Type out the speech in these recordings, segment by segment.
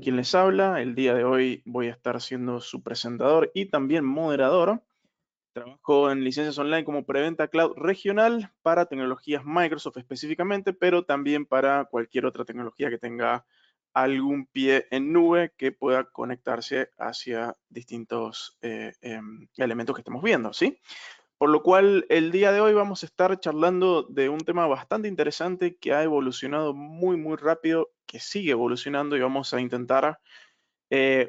Quien les habla. El día de hoy voy a estar siendo su presentador y también moderador. Trabajo en licencias online como preventa cloud regional para tecnologías Microsoft específicamente, pero también para cualquier otra tecnología que tenga algún pie en nube que pueda conectarse hacia distintos elementos que estemos viendo, ¿sí? Por lo cual, el día de hoy vamos a estar charlando de un tema bastante interesante que ha evolucionado muy rápido, que sigue evolucionando y vamos a intentar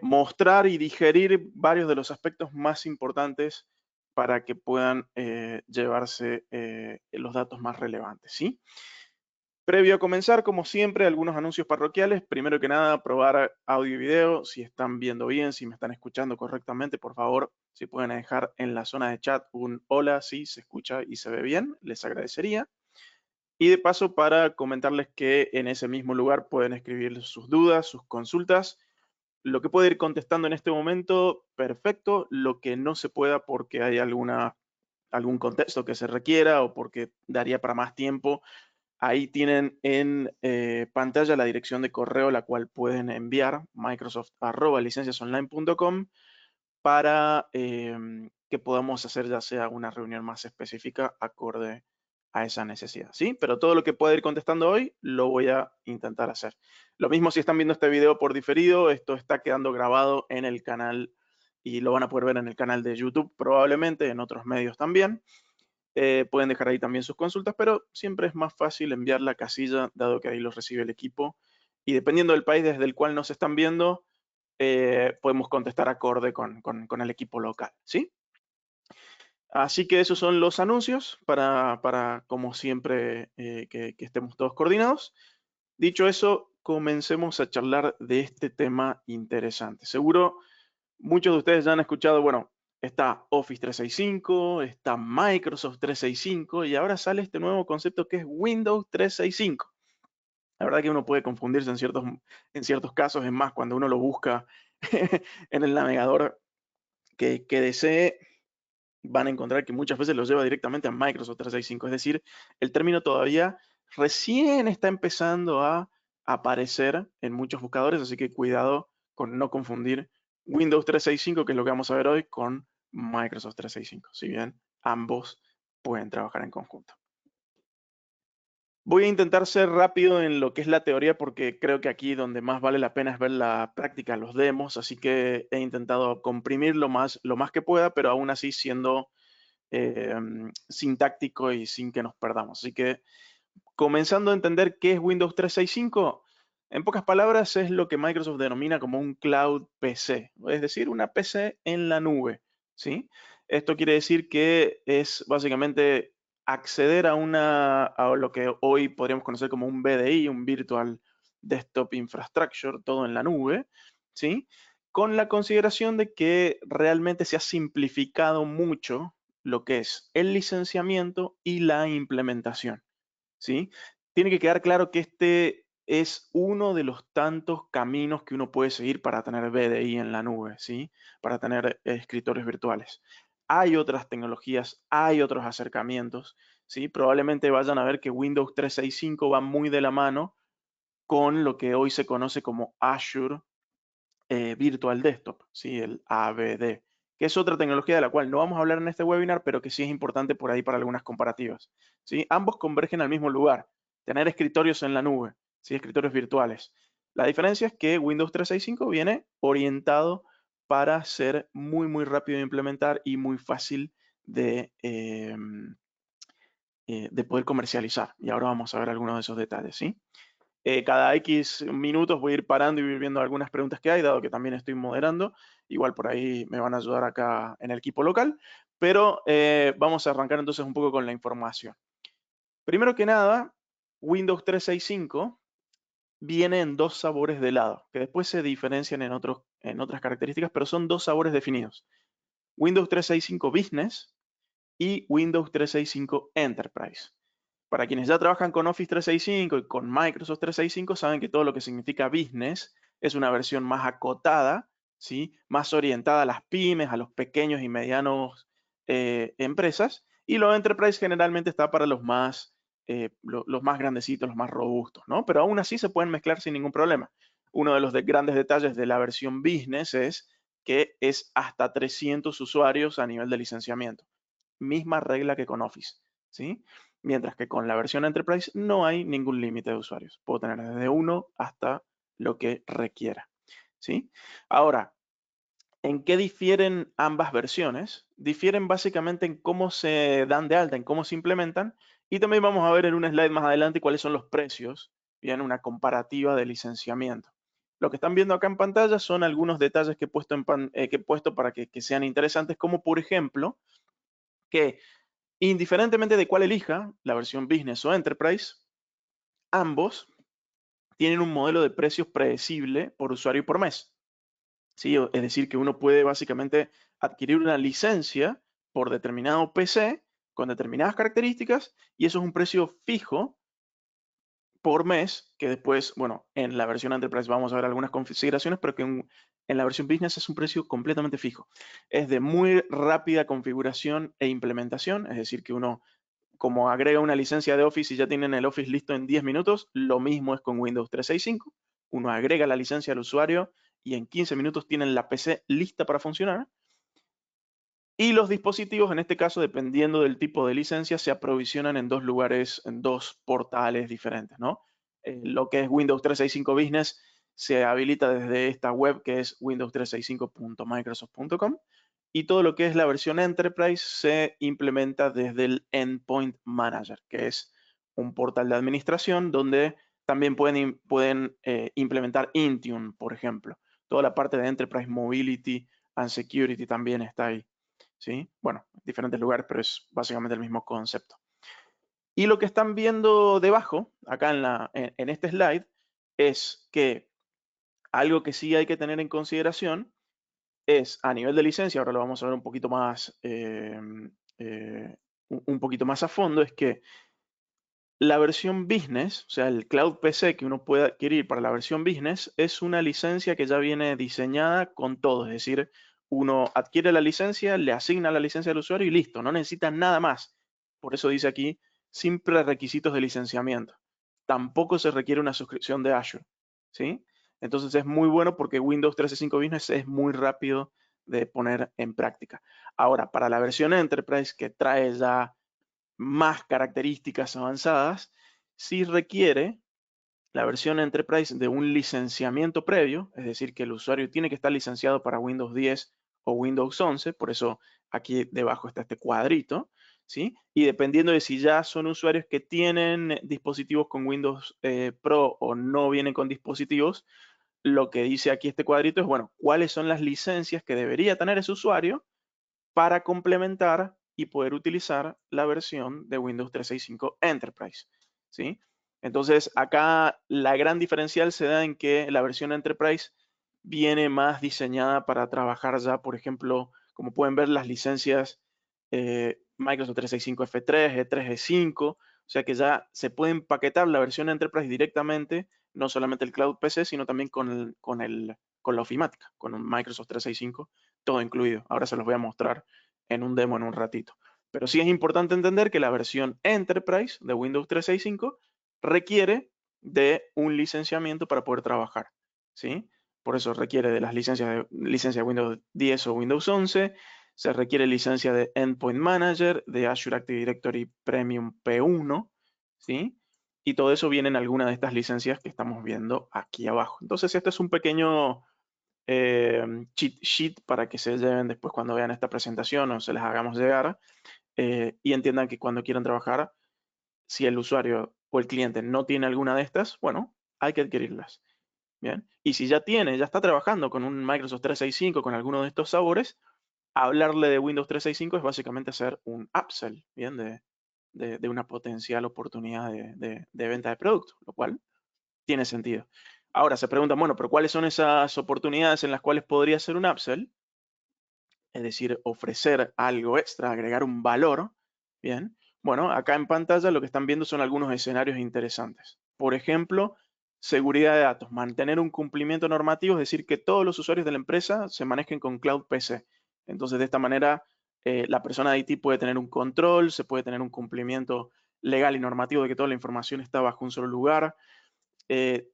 mostrar y digerir varios de los aspectos más importantes para que puedan llevarse los datos más relevantes, ¿sí? Previo a comenzar, como siempre, algunos anuncios parroquiales. Primero que nada, probar audio y video. Si están viendo bien, si me están escuchando correctamente, por favor, si pueden dejar en la zona de chat un hola, si se escucha y se ve bien, les agradecería. Y de paso, para comentarles que en ese mismo lugar pueden escribir sus dudas, sus consultas. Lo que puede ir contestando en este momento, perfecto. Lo que no se pueda porque hay algún contexto que se requiera o porque daría para más tiempo, ahí tienen en pantalla la dirección de correo la cual pueden enviar, microsoft@licenciasonline.com, para que podamos hacer ya sea una reunión más específica acorde a esa necesidad, ¿sí? Pero todo lo que pueda ir contestando hoy lo voy a intentar hacer. Lo mismo si están viendo este video por diferido, esto está quedando grabado en el canal y lo van a poder ver en el canal de YouTube probablemente, en otros medios también. Pueden dejar ahí también sus consultas, pero siempre es más fácil enviar la casilla, dado que ahí los recibe el equipo. Y dependiendo del país desde el cual nos están viendo, podemos contestar acorde con el equipo local, ¿sí? Así que esos son los anuncios para como siempre, que estemos todos coordinados. Dicho eso, comencemos a charlar de este tema interesante. Seguro muchos de ustedes ya han escuchado, bueno, está Office 365, está Microsoft 365 y ahora sale este nuevo concepto que es Windows 365. La verdad que uno puede confundirse en ciertos casos, es más, cuando uno lo busca en el navegador que desee, van a encontrar que muchas veces lo lleva directamente a Microsoft 365. Es decir, el término todavía recién está empezando a aparecer en muchos buscadores, así que cuidado con no confundir Windows 365, que es lo que vamos a ver hoy, con Microsoft 365, si bien ambos pueden trabajar en conjunto. Voy a intentar ser rápido en lo que es la teoría porque creo que aquí donde más vale la pena es ver la práctica, los demos, así que he intentado comprimir lo más que pueda, pero aún así siendo sintáctico y sin que nos perdamos. Así que comenzando a entender qué es Windows 365, en pocas palabras es lo que Microsoft denomina como un Cloud PC, es decir, una PC en la nube, ¿sí? Esto quiere decir que es básicamente acceder a lo que hoy podríamos conocer como un VDI, un Virtual Desktop Infrastructure, todo en la nube, ¿sí? Con la consideración de que realmente se ha simplificado mucho lo que es el licenciamiento y la implementación, ¿sí? Tiene que quedar claro que este es uno de los tantos caminos que uno puede seguir para tener VDI en la nube, ¿sí? Para tener escritorios virtuales. Hay otras tecnologías, hay otros acercamientos, ¿sí? Probablemente vayan a ver que Windows 365 va muy de la mano con lo que hoy se conoce como Azure Virtual Desktop, ¿sí? El AVD, que es otra tecnología de la cual no vamos a hablar en este webinar, pero que sí es importante por ahí para algunas comparativas, ¿sí? Ambos convergen al mismo lugar, tener escritorios en la nube, ¿sí? Escritorios virtuales. La diferencia es que Windows 365 viene orientado para ser muy rápido de implementar y muy fácil de poder comercializar. Y ahora vamos a ver algunos de esos detalles, ¿sí? Cada X minutos voy a ir parando y ir viendo algunas preguntas que hay, dado que también estoy moderando. Igual por ahí me van a ayudar acá en el equipo local. Pero vamos a arrancar entonces un poco con la información. Primero que nada, Windows 365 viene en dos sabores de helado, que después se diferencian en otras características, pero son dos sabores definidos. Windows 365 Business y Windows 365 Enterprise. Para quienes ya trabajan con Office 365 y con Microsoft 365, saben que todo lo que significa business es una versión más acotada, ¿sí? Más orientada a las pymes, a los pequeños y medianos empresas. Y lo enterprise generalmente está para los más grandecitos, los más robustos, ¿no? Pero aún así se pueden mezclar sin ningún problema. uno de los grandes detalles de la versión Business es que es hasta 300 usuarios a nivel de licenciamiento. Misma regla que con Office, ¿sí? Mientras que con la versión Enterprise no hay ningún límite de usuarios. Puedo tener desde 1 hasta lo que requiera, ¿sí? Ahora, ¿en qué difieren ambas versiones? Difieren básicamente en cómo se dan de alta, en cómo se implementan, y también vamos a ver en un slide más adelante cuáles son los precios, bien, una comparativa de licenciamiento. Lo que están viendo acá en pantalla son algunos detalles que he puesto para que sean interesantes, como por ejemplo, que independientemente de cuál elija, la versión Business o Enterprise, ambos tienen un modelo de precios predecible por usuario y por mes. ¿Sí? Es decir, que uno puede básicamente adquirir una licencia por determinado PC con determinadas características y eso es un precio fijo por mes que después, bueno, en la versión Enterprise vamos a ver algunas consideraciones, pero que en la versión Business es un precio completamente fijo. Es de muy rápida configuración e implementación, es decir, que uno como agrega una licencia de Office y ya tienen el Office listo en 10 minutos, lo mismo es con Windows 365. Uno agrega la licencia al usuario y en 15 minutos tienen la PC lista para funcionar. Y los dispositivos, en este caso, dependiendo del tipo de licencia, se aprovisionan en dos lugares, en dos portales diferentes, ¿no? Lo que es Windows 365 Business se habilita desde esta web que es windows365.microsoft.com y todo lo que es la versión Enterprise se implementa desde el Endpoint Manager, que es un portal de administración donde también pueden implementar Intune, por ejemplo. Toda la parte de Enterprise Mobility and Security también está ahí. ¿Sí? Bueno, diferentes lugares, pero es básicamente el mismo concepto. Y lo que están viendo debajo, acá en este slide, es que algo que sí hay que tener en consideración es a nivel de licencia, ahora lo vamos a ver un poquito más, un poquito más a fondo, es que la versión Business, o sea, el Cloud PC que uno puede adquirir para la versión Business, es una licencia que ya viene diseñada con todo. Es decir, uno adquiere la licencia, le asigna la licencia al usuario y listo, no necesita nada más. Por eso dice aquí, sin prerequisitos de licenciamiento. Tampoco se requiere una suscripción de Azure, ¿sí? Entonces es muy bueno porque Windows 365 Business es muy rápido de poner en práctica. Ahora, para la versión Enterprise que trae ya más características avanzadas, sí requiere la versión Enterprise de un licenciamiento previo, es decir, que el usuario tiene que estar licenciado para Windows 10 o Windows 11, por eso aquí debajo está este cuadrito, ¿sí? Y dependiendo de si ya son usuarios que tienen dispositivos con Windows Pro o no vienen con dispositivos, lo que dice aquí este cuadrito es, bueno, cuáles son las licencias que debería tener ese usuario para complementar y poder utilizar la versión de Windows 365 Enterprise, ¿sí? Entonces, acá la gran diferencial se da en que la versión Enterprise viene más diseñada para trabajar ya, por ejemplo, como pueden ver, las licencias Microsoft 365 F3, E3, E5, o sea que ya se puede empaquetar la versión Enterprise directamente, no solamente el Cloud PC, sino también con la ofimática, con un Microsoft 365 todo incluido. Ahora se los voy a mostrar en un demo en un ratito. Pero sí es importante entender que la versión Enterprise de Windows 365 requiere de un licenciamiento para poder trabajar, ¿sí? Por eso requiere de las licencia de Windows 10 o Windows 11, se requiere licencia de Endpoint Manager, de Azure Active Directory Premium P1, ¿sí? Y todo eso viene en alguna de estas licencias que estamos viendo aquí abajo. Entonces, este es un pequeño cheat sheet para que se lleven después cuando vean esta presentación o se les hagamos llegar y entiendan que cuando quieran trabajar, si el usuario o el cliente no tiene alguna de estas, bueno, hay que adquirirlas. Bien. Y si ya tiene, ya está trabajando con un Microsoft 365, con alguno de estos sabores, hablarle de Windows 365 es básicamente hacer un upsell, bien, de una potencial oportunidad de venta de producto, lo cual tiene sentido. Ahora se preguntan, bueno, pero ¿cuáles son esas oportunidades en las cuales podría ser un upsell? Es decir, ofrecer algo extra, agregar un valor. Bien, bueno, acá en pantalla lo que están viendo son algunos escenarios interesantes. Por ejemplo, seguridad de datos, mantener un cumplimiento normativo, es decir, que todos los usuarios de la empresa se manejen con Cloud PC. Entonces, de esta manera, la persona de IT puede tener un control, se puede tener un cumplimiento legal y normativo de que toda la información está bajo un solo lugar.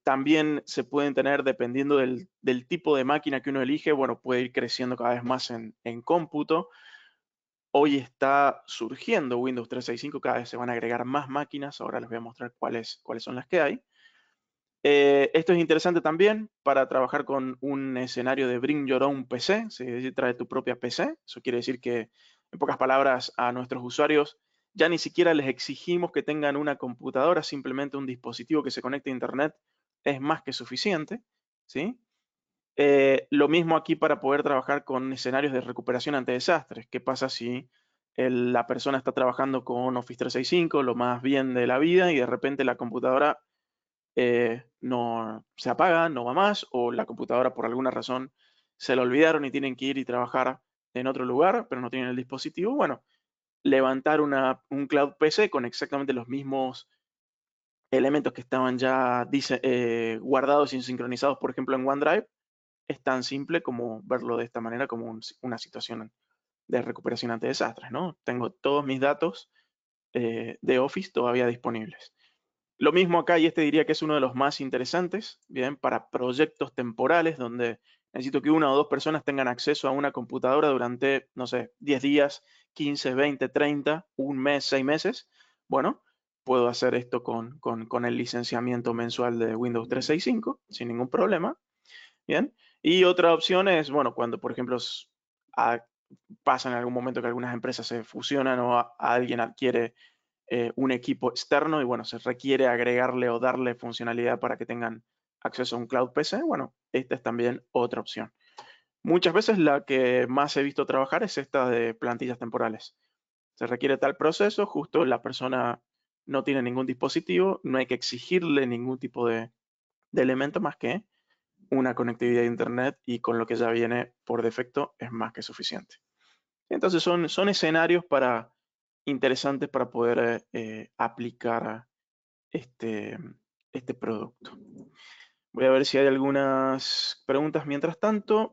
También se pueden tener, dependiendo del tipo de máquina que uno elige, bueno, puede ir creciendo cada vez más en cómputo. Hoy está surgiendo Windows 365, cada vez se van a agregar más máquinas. Ahora les voy a mostrar cuáles son las que hay. Esto es interesante también para trabajar con un escenario de Bring Your Own PC, es decir, trae tu propia PC. Eso quiere decir que, en pocas palabras, a nuestros usuarios ya ni siquiera les exigimos que tengan una computadora, simplemente un dispositivo que se conecte a Internet es más que suficiente, ¿sí? Lo mismo aquí para poder trabajar con escenarios de recuperación ante desastres. ¿Qué pasa si la persona está trabajando con Office 365, lo más bien de la vida, y de repente la computadora no se apaga, no va más, o la computadora por alguna razón se la olvidaron y tienen que ir y trabajar en otro lugar, pero no tienen el dispositivo? Bueno, levantar un Cloud PC con exactamente los mismos elementos que estaban ya guardados y sincronizados, por ejemplo, en OneDrive, es tan simple como verlo de esta manera, como una situación de recuperación ante desastres, ¿no? Tengo todos mis datos de Office todavía disponibles. Lo mismo acá, y este diría que es uno de los más interesantes, bien, para proyectos temporales donde necesito que una o dos personas tengan acceso a una computadora durante, no sé, 10 días, 15, 20, 30, un mes, 6 meses. Bueno, puedo hacer esto con el licenciamiento mensual de Windows 365 sin ningún problema, bien. Y otra opción es, bueno, cuando, por ejemplo, pasa en algún momento que algunas empresas se fusionan o alguien adquiere un equipo externo y bueno, se requiere agregarle o darle funcionalidad para que tengan acceso a un Cloud PC, bueno, esta es también otra opción. Muchas veces la que más he visto trabajar es esta de plantillas temporales. Se requiere tal proceso, justo la persona no tiene ningún dispositivo, no hay que exigirle ningún tipo de elemento más que una conectividad a Internet, y con lo que ya viene por defecto es más que suficiente. Entonces son escenarios interesantes para poder aplicar este, este producto. Voy a ver si hay algunas preguntas mientras tanto,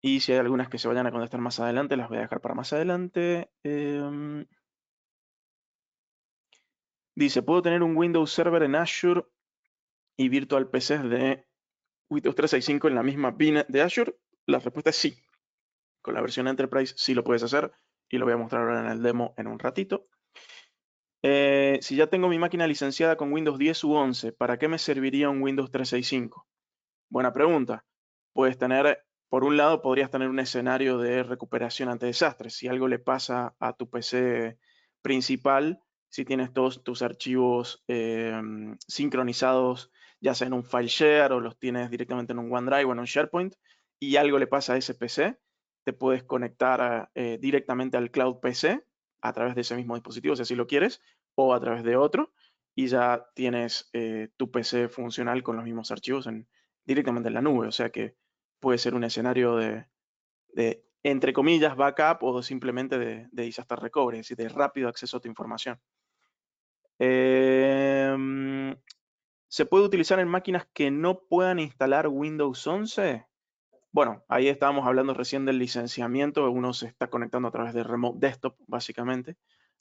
y si hay algunas que se vayan a contestar más adelante, las voy a dejar para más adelante. Dice, ¿puedo tener un Windows Server en Azure y Virtual PCs de Windows 365 en la misma VNet de Azure? La respuesta es sí. Con la versión Enterprise sí lo puedes hacer, y lo voy a mostrar ahora en el demo en un ratito. Si ya tengo mi máquina licenciada con Windows 10 u 11, ¿para qué me serviría un Windows 365? Buena pregunta. Puedes tener, por un lado, podrías tener un escenario de recuperación ante desastres. Si algo le pasa a tu PC principal, si tienes todos tus archivos sincronizados, ya sea en un file share o los tienes directamente en un OneDrive o en un SharePoint, y algo le pasa a ese PC, te puedes conectar directamente al Cloud PC a través de ese mismo dispositivo, si así lo quieres, o a través de otro, y ya tienes tu PC funcional con los mismos archivos directamente en la nube. O sea que puede ser un escenario de entre comillas, backup, o simplemente de disaster recovery, es decir, de rápido acceso a tu información. ¿Se puede utilizar en máquinas que no puedan instalar Windows 11? Bueno, ahí estábamos hablando recién del licenciamiento. Uno se está conectando a través de Remote Desktop, básicamente.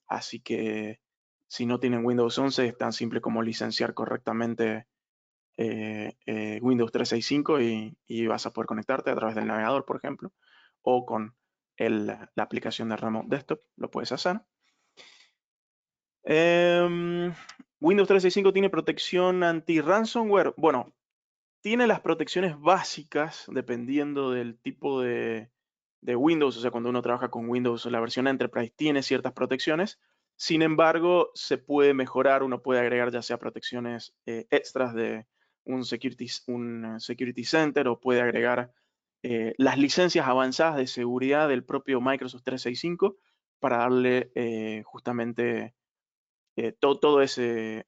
Así que si no tienen Windows 11, es tan simple como licenciar correctamente Windows 365 y vas a poder conectarte a través del navegador, por ejemplo, o con la aplicación de Remote Desktop, lo puedes hacer. Windows 365 tiene protección anti-ransomware. Bueno, tiene las protecciones básicas dependiendo del tipo de Windows. O sea, cuando uno trabaja con Windows, la versión Enterprise tiene ciertas protecciones. Sin embargo, se puede mejorar. Uno puede agregar ya sea protecciones extras de un security Center, o puede agregar las licencias avanzadas de seguridad del propio Microsoft 365 para darle justamente todo toda esa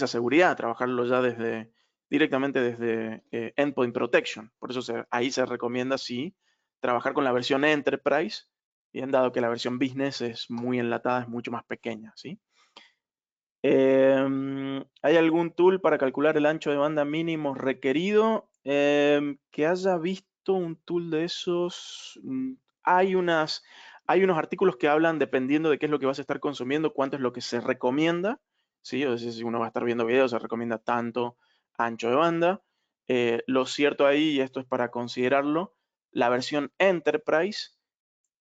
seguridad, trabajarlo ya directamente desde Endpoint Protection. Por eso ahí se recomienda, sí, trabajar con la versión Enterprise, bien, dado que la versión Business es muy enlatada, es mucho más pequeña, ¿sí? ¿Hay algún tool para calcular el ancho de banda mínimo requerido? Que haya visto un tool de esos. Hay unos artículos que hablan, dependiendo de qué es lo que vas a estar consumiendo, cuánto es lo que se recomienda. ¿sí? O sea, si uno va a estar viendo videos, se recomienda tanto ancho de banda. Lo cierto ahí, y esto es para considerarlo, la versión Enterprise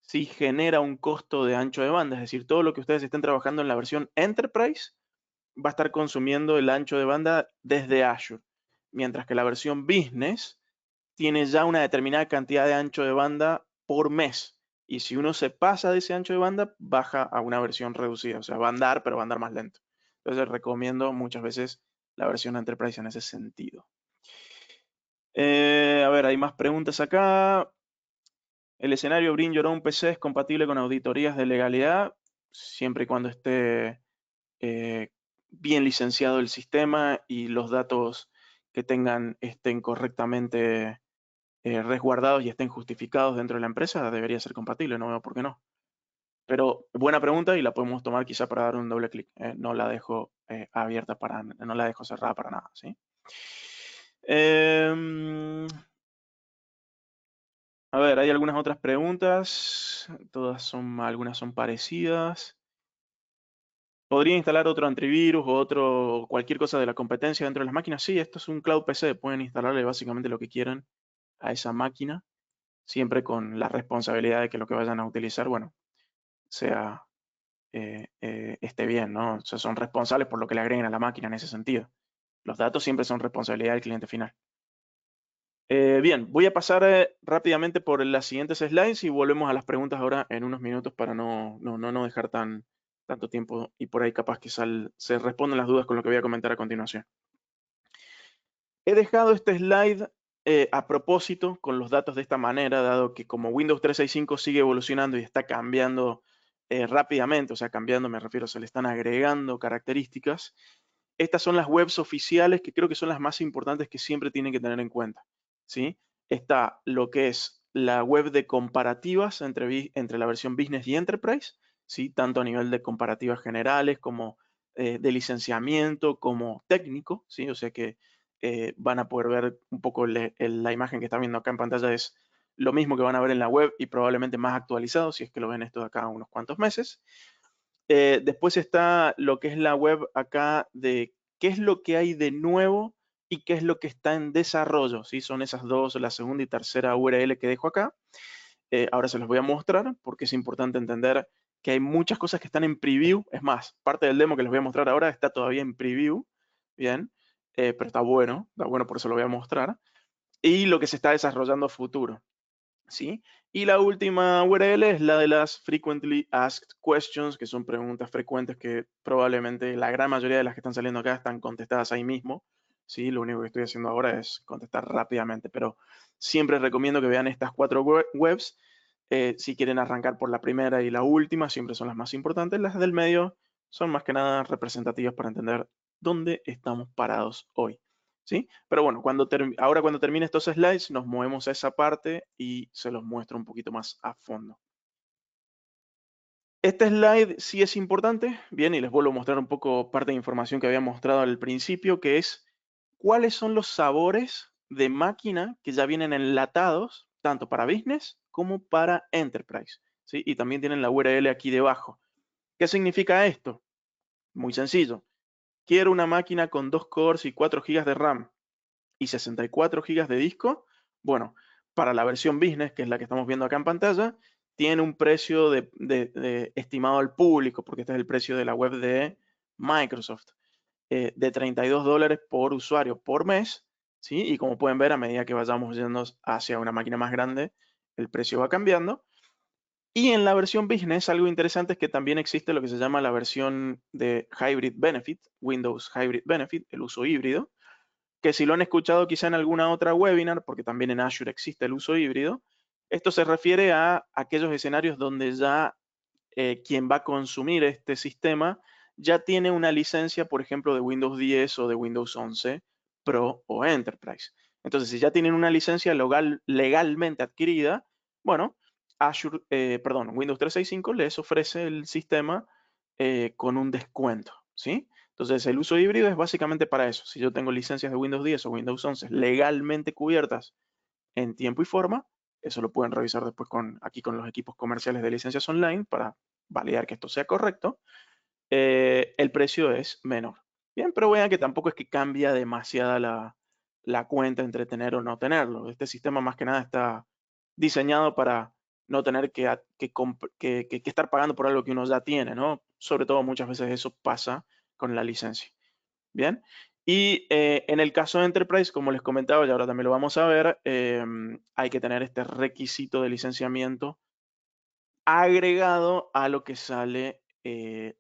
sí genera un costo de ancho de banda, es decir, todo lo que ustedes estén trabajando en la versión Enterprise va a estar consumiendo el ancho de banda desde Azure, mientras que la versión Business tiene ya una determinada cantidad de ancho de banda por mes. Y si uno se pasa de ese ancho de banda, baja a una versión reducida. O sea, va a andar, pero va a andar más lento. Entonces recomiendo muchas veces la versión Enterprise en ese sentido. A ver, hay más preguntas acá. El escenario Bring Your Own PC es compatible con auditorías de legalidad, siempre y cuando esté bien licenciado el sistema y los datos que tengan estén correctamente resguardados y estén justificados dentro de la empresa, debería ser compatible, no veo por qué no. Pero buena pregunta y la podemos tomar quizá para dar un doble clic. No la dejo abierta no la dejo cerrada para nada, ¿sí? A ver, hay algunas otras preguntas. Algunas son parecidas. ¿Podría instalar otro antivirus o cualquier cosa de la competencia dentro de las máquinas? Sí, esto es un Cloud PC. Pueden instalarle básicamente lo que quieran a esa máquina, siempre con la responsabilidad de que lo que vayan a utilizar, bueno, sea esté bien, ¿no? O sea, son responsables por lo que le agreguen a la máquina en ese sentido. Los datos siempre son responsabilidad del cliente final. Bien, voy a pasar rápidamente por las siguientes slides y volvemos a las preguntas ahora en unos minutos para no dejar tanto tiempo y por ahí capaz que se responden las dudas con lo que voy a comentar a continuación. He dejado este slide a propósito con los datos de esta manera, dado que como Windows 365 sigue evolucionando y está cambiando rápidamente, o sea, cambiando me refiero, se le están agregando características. Estas son las webs oficiales que creo que son las más importantes que siempre tienen que tener en cuenta, ¿sí? Está lo que es la web de comparativas entre la versión Business y Enterprise, ¿sí? Tanto a nivel de comparativas generales como de licenciamiento, como técnico, ¿sí? O sea que van a poder ver un poco la imagen que están viendo acá en pantalla es lo mismo que van a ver en la web y probablemente más actualizado si es que lo ven esto de acá a unos cuantos meses. Después está lo que es la web acá de qué es lo que hay de nuevo y qué es lo que está en desarrollo. ¿Sí? Son esas dos, la segunda y tercera URL que dejo acá. Ahora se los voy a mostrar porque es importante entender que hay muchas cosas que están en preview. Es más, parte del demo que les voy a mostrar ahora está todavía en preview. Bien, pero está bueno, por eso lo voy a mostrar. Y lo que se está desarrollando a futuro. ¿Sí? Y la última URL es la de las Frequently Asked Questions, que son preguntas frecuentes que probablemente la gran mayoría de las que están saliendo acá están contestadas ahí mismo. ¿Sí? Lo único que estoy haciendo ahora es contestar rápidamente, pero siempre recomiendo que vean estas 4 webs. Si quieren arrancar por la primera y la última, siempre son las más importantes. Las del medio son más que nada representativas para entender dónde estamos parados hoy. ¿Sí? Pero bueno, ahora cuando termine estos slides nos movemos a esa parte y se los muestro un poquito más a fondo. Este slide sí es importante, bien, y les vuelvo a mostrar un poco parte de información que había mostrado al principio, que es cuáles son los sabores de máquina que ya vienen enlatados, tanto para Business como para Enterprise, ¿sí? Y también tienen la URL aquí debajo. ¿Qué significa esto? Muy sencillo. Quiero una máquina con 2 cores y 4 GB de RAM y 64 GB de disco, bueno, para la versión Business, que es la que estamos viendo acá en pantalla, tiene un precio estimado al público, porque este es el precio de la web de Microsoft, de $32 por usuario por mes, ¿sí? Y como pueden ver, a medida que vayamos yendo hacia una máquina más grande, el precio va cambiando. Y en la versión Business, algo interesante es que también existe lo que se llama la versión de Hybrid Benefit, Windows Hybrid Benefit, el uso híbrido, que si lo han escuchado quizá en alguna otra webinar, porque también en Azure existe el uso híbrido, esto se refiere a aquellos escenarios donde ya quien va a consumir este sistema ya tiene una licencia, por ejemplo, de Windows 10 o de Windows 11 Pro o Enterprise. Entonces, si ya tienen una licencia legalmente adquirida, bueno, Windows 365 les ofrece el sistema con un descuento, ¿sí? Entonces, el uso híbrido es básicamente para eso. Si yo tengo licencias de Windows 10 o Windows 11 legalmente cubiertas en tiempo y forma, eso lo pueden revisar después aquí con los equipos comerciales de licencias online para validar que esto sea correcto. el precio es menor. Bien, pero vean que tampoco es que cambia demasiada la cuenta entre tener o no tenerlo. Este sistema más que nada está diseñado para no tener que estar pagando por algo que uno ya tiene, ¿no? Sobre todo muchas veces eso pasa con la licencia. Bien. Y en el caso de Enterprise, como les comentaba, y ahora también lo vamos a ver, hay que tener este requisito de licenciamiento agregado a lo que sale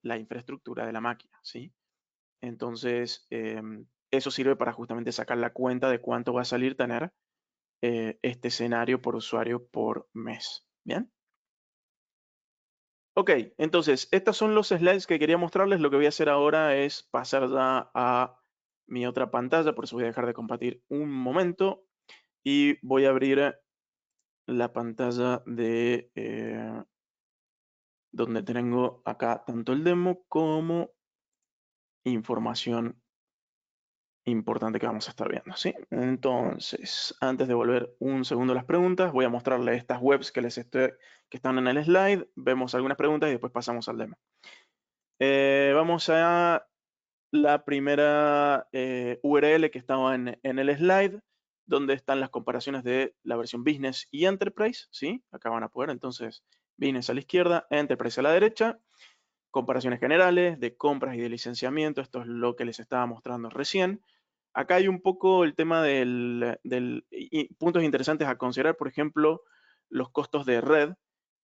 la infraestructura de la máquina, ¿sí? Entonces, eso sirve para justamente sacar la cuenta de cuánto va a salir tener este escenario por usuario por mes. ¿Bien? Ok, entonces, estos son los slides que quería mostrarles. Lo que voy a hacer ahora es pasar ya a mi otra pantalla, por eso voy a dejar de compartir un momento y voy a abrir la pantalla de donde tengo acá tanto el demo como información importante que vamos a estar viendo, ¿sí? Entonces, antes de volver un segundo a las preguntas, voy a mostrarles estas webs que que están en el slide. Vemos algunas preguntas y después pasamos al demo. Vamos a la primera URL que estaba en el slide, donde están las comparaciones de la versión Business y Enterprise, ¿sí? Acá van a poder, entonces, Business a la izquierda, Enterprise a la derecha, comparaciones generales de compras y de licenciamiento. Esto es lo que les estaba mostrando recién. Acá hay un poco el tema y puntos interesantes a considerar, por ejemplo, los costos de red.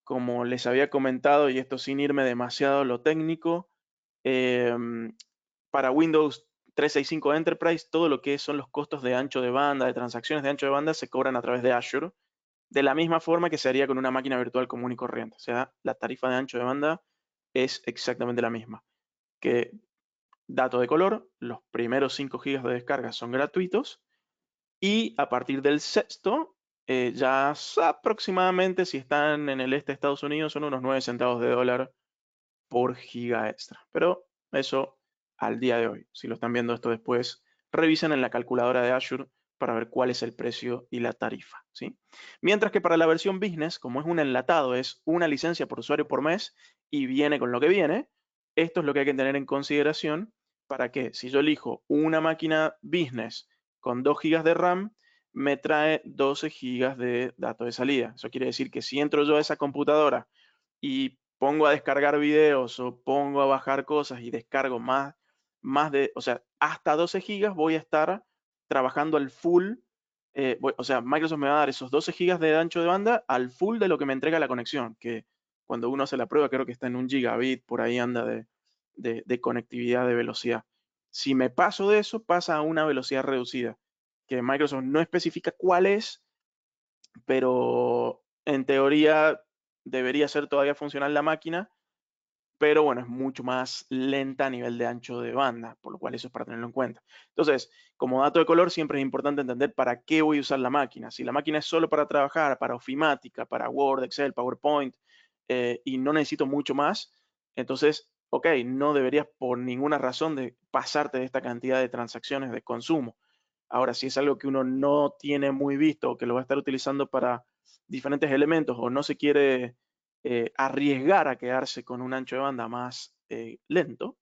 Como les había comentado, y esto sin irme demasiado a lo técnico, para Windows 365 Enterprise, todo lo que son los costos de ancho de banda, de transacciones de ancho de banda, se cobran a través de Azure, de la misma forma que se haría con una máquina virtual común y corriente. O sea, la tarifa de ancho de banda es exactamente la misma. Que dato de color, los primeros 5 GB de descarga son gratuitos y a partir del sexto, ya aproximadamente, si están en el este de Estados Unidos, son unos 9 centavos de dólar por giga extra. Pero eso al día de hoy. Si lo están viendo esto después, revisen en la calculadora de Azure para ver cuál es el precio y la tarifa, ¿sí? Mientras que para la versión Business, como es un enlatado, es una licencia por usuario por mes y viene con lo que viene, esto es lo que hay que tener en consideración para que si yo elijo una máquina Business con 2 GB de RAM, me trae 12 GB de datos de salida. Eso quiere decir que si entro yo a esa computadora y pongo a descargar videos o pongo a bajar cosas y descargo o sea, hasta 12 gigas voy a estar trabajando al full. O sea, Microsoft me va a dar esos 12 gigas de ancho de banda al full de lo que me entrega la conexión, que cuando uno hace la prueba creo que está en 1 gigabit, por ahí anda de conectividad de velocidad. Si me paso de eso, pasa a una velocidad reducida, que Microsoft no especifica cuál es, pero en teoría debería ser todavía funcional la máquina, pero bueno, es mucho más lenta a nivel de ancho de banda, por lo cual eso es para tenerlo en cuenta. Entonces, como dato de color, siempre es importante entender para qué voy a usar la máquina. Si la máquina es solo para trabajar, para ofimática, para Word, Excel, PowerPoint, y no necesito mucho más, entonces, ok, no deberías por ninguna razón de pasarte de esta cantidad de transacciones de consumo. Ahora, si es algo que uno no tiene muy visto o que lo va a estar utilizando para diferentes elementos o no se quiere arriesgar a quedarse con un ancho de banda más lento,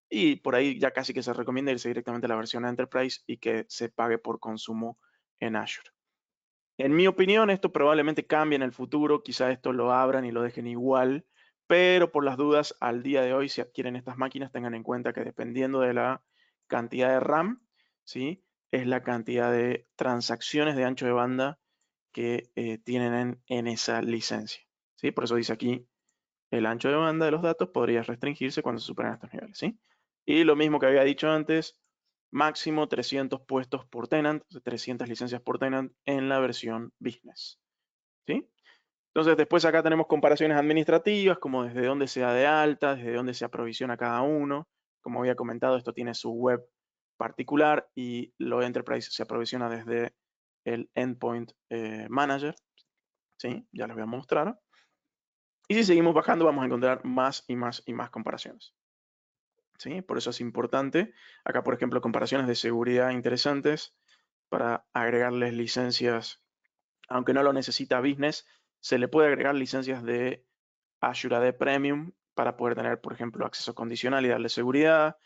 y por ahí ya casi que se recomienda irse directamente a la versión Enterprise y que se pague por consumo en Azure. En mi opinión, esto probablemente cambie en el futuro, quizá esto lo abran y lo dejen igual, pero por las dudas, al día de hoy, si adquieren estas máquinas, tengan en cuenta que dependiendo de la cantidad de RAM, ¿sí? Es la cantidad de transacciones de ancho de banda que tienen en esa licencia, ¿sí? Por eso dice aquí, el ancho de banda de los datos podría restringirse cuando se superan estos niveles, ¿sí? Y lo mismo que había dicho antes, máximo 300 puestos por tenant, 300 licencias por tenant en la versión business, ¿sí? Entonces después acá tenemos comparaciones administrativas, como desde dónde se da de alta, desde dónde se aprovisiona cada uno. Como había comentado, esto tiene su web particular y lo Enterprise se aprovisiona desde el Endpoint Manager, ¿sí? Ya les voy a mostrar. Y si seguimos bajando vamos a encontrar más y más y más comparaciones, ¿sí? Por eso es importante. Acá, por ejemplo, comparaciones de seguridad interesantes para agregarles licencias, aunque no lo necesita Business, se le puede agregar licencias de Azure AD Premium para poder tener, por ejemplo, acceso condicional y darle seguridad,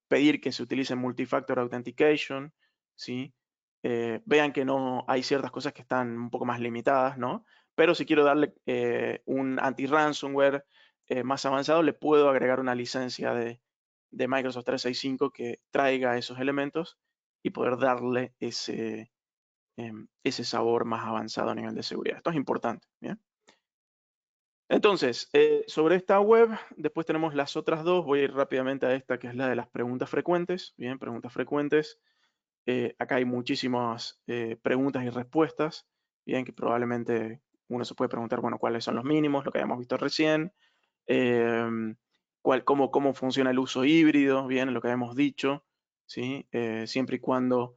pedir que se utilice multifactor authentication, ¿sí? Vean que no hay ciertas cosas que están un poco más limitadas, ¿no? Pero si quiero darle un anti-ransomware más avanzado, le puedo agregar una licencia de Microsoft 365 que traiga esos elementos y poder darle ese sabor más avanzado a nivel de seguridad. Esto es importante, ¿bien? Entonces, sobre esta web, después tenemos las otras dos. Voy a ir rápidamente a esta que es la de las preguntas frecuentes. Bien, preguntas frecuentes. Acá hay muchísimas preguntas y respuestas. Bien, que probablemente uno se puede preguntar, bueno, cuáles son los mínimos, lo que habíamos visto recién. Cómo funciona el uso híbrido, bien, lo que habíamos dicho. ¿Sí? Siempre y cuando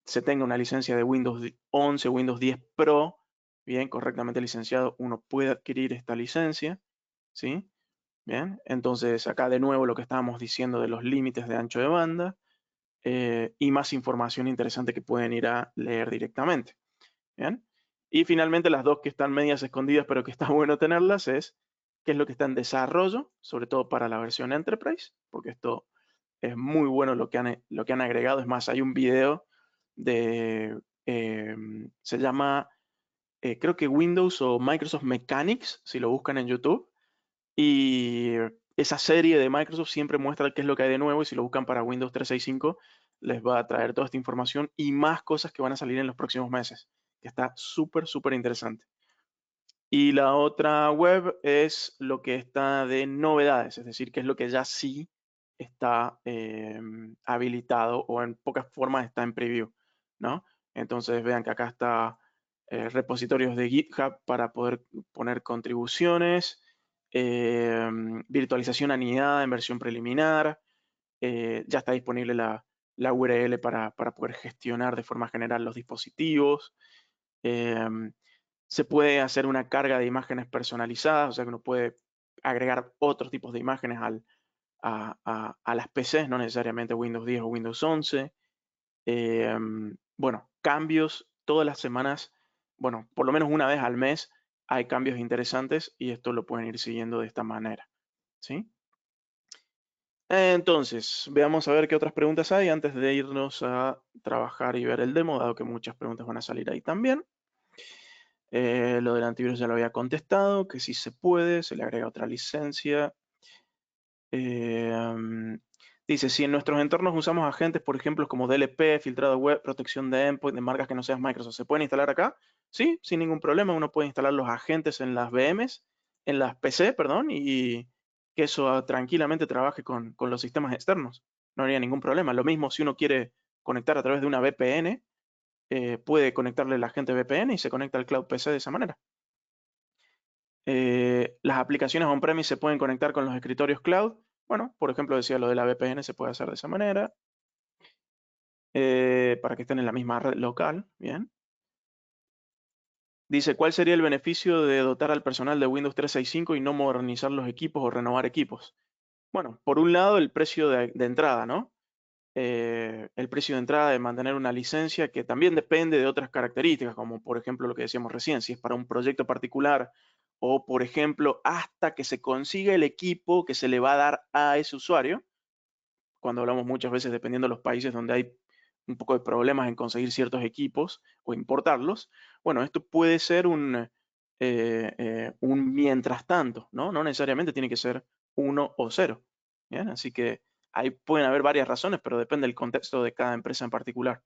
se tenga una licencia de Windows 11, Windows 10 Pro, bien, correctamente licenciado, uno puede adquirir esta licencia, ¿sí? Bien, entonces acá de nuevo lo que estábamos diciendo de los límites de ancho de banda y más información interesante que pueden ir a leer directamente, ¿bien? Y finalmente las dos que están medias escondidas, pero que está bueno tenerlas, es qué es lo que está en desarrollo, sobre todo para la versión Enterprise, porque esto es muy bueno lo que han agregado. Es más, hay un video se llama, creo que Windows o Microsoft Mechanics, si lo buscan en YouTube. Y esa serie de Microsoft siempre muestra qué es lo que hay de nuevo y si lo buscan para Windows 365 les va a traer toda esta información y más cosas que van a salir en los próximos meses, que está súper, súper interesante. Y la otra web es lo que está de novedades, es decir, que es lo que ya sí está habilitado o en pocas formas está en preview, ¿no? Entonces vean que acá está repositorios de GitHub para poder poner contribuciones, virtualización anidada en versión preliminar, ya está disponible la URL para poder gestionar de forma general los dispositivos. Se puede hacer una carga de imágenes personalizadas, o sea que uno puede agregar otros tipos de imágenes a las PCs, no necesariamente Windows 10 o Windows 11. Bueno, cambios todas las semanas, bueno, por lo menos una vez al mes hay cambios interesantes y esto lo pueden ir siguiendo de esta manera, ¿sí? Entonces, veamos a ver qué otras preguntas hay antes de irnos a trabajar y ver el demo, dado que muchas preguntas van a salir ahí también. Lo del antivirus ya lo había contestado, que sí se puede, se le agrega otra licencia. Dice, si en nuestros entornos usamos agentes, por ejemplo, como DLP, filtrado web, protección de endpoint, de marcas que no sean Microsoft, ¿se pueden instalar acá? Sí, sin ningún problema. Uno puede instalar los agentes en las VMs, en las PC, perdón, y que eso tranquilamente trabaje con los sistemas externos. No habría ningún problema. Lo mismo si uno quiere conectar a través de una VPN, puede conectarle el agente VPN y se conecta al Cloud PC de esa manera. Las aplicaciones on-premise se pueden conectar con los escritorios cloud. Bueno, por ejemplo, decía lo de la VPN se puede hacer de esa manera. Para que estén en la misma red local. Bien. Dice, ¿cuál sería el beneficio de dotar al personal de Windows 365 y no modernizar los equipos o renovar equipos? Bueno, por un lado, el precio de entrada, ¿no? El precio de entrada de mantener una licencia que también depende de otras características, como por ejemplo lo que decíamos recién, si es para un proyecto particular o por ejemplo hasta que se consiga el equipo que se le va a dar a ese usuario, cuando hablamos muchas veces dependiendo de los países donde hay un poco de problemas en conseguir ciertos equipos o importarlos, bueno, esto puede ser un mientras tanto, ¿no? No necesariamente tiene que ser 1 o 0. ¿Bien? Así que ahí pueden haber varias razones, pero depende del contexto de cada empresa en particular.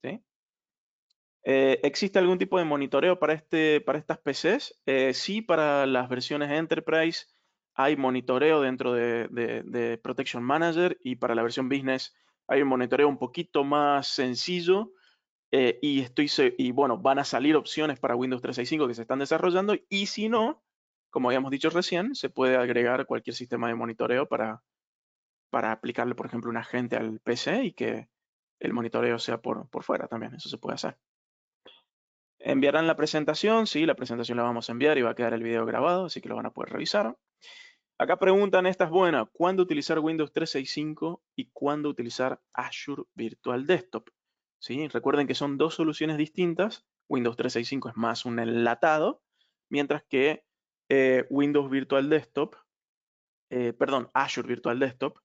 ¿Sí? ¿Existe algún tipo de monitoreo para estas PCs? Sí, para las versiones Enterprise hay monitoreo dentro de Protection Manager y para la versión Business hay un monitoreo un poquito más sencillo y bueno, van a salir opciones para Windows 365 que se están desarrollando y si no, como habíamos dicho recién, se puede agregar cualquier sistema de monitoreo para aplicarle, por ejemplo, un agente al PC y que el monitoreo sea por fuera también. Eso se puede hacer. ¿Enviarán la presentación? Sí, la presentación la vamos a enviar y va a quedar el video grabado, así que lo van a poder revisar. Acá preguntan, esta es buena, ¿cuándo utilizar Windows 365 y cuándo utilizar Azure Virtual Desktop? ¿Sí? Recuerden que son dos soluciones distintas. Windows 365 es más un enlatado, mientras que Windows Virtual Desktop, perdón, Azure Virtual Desktop,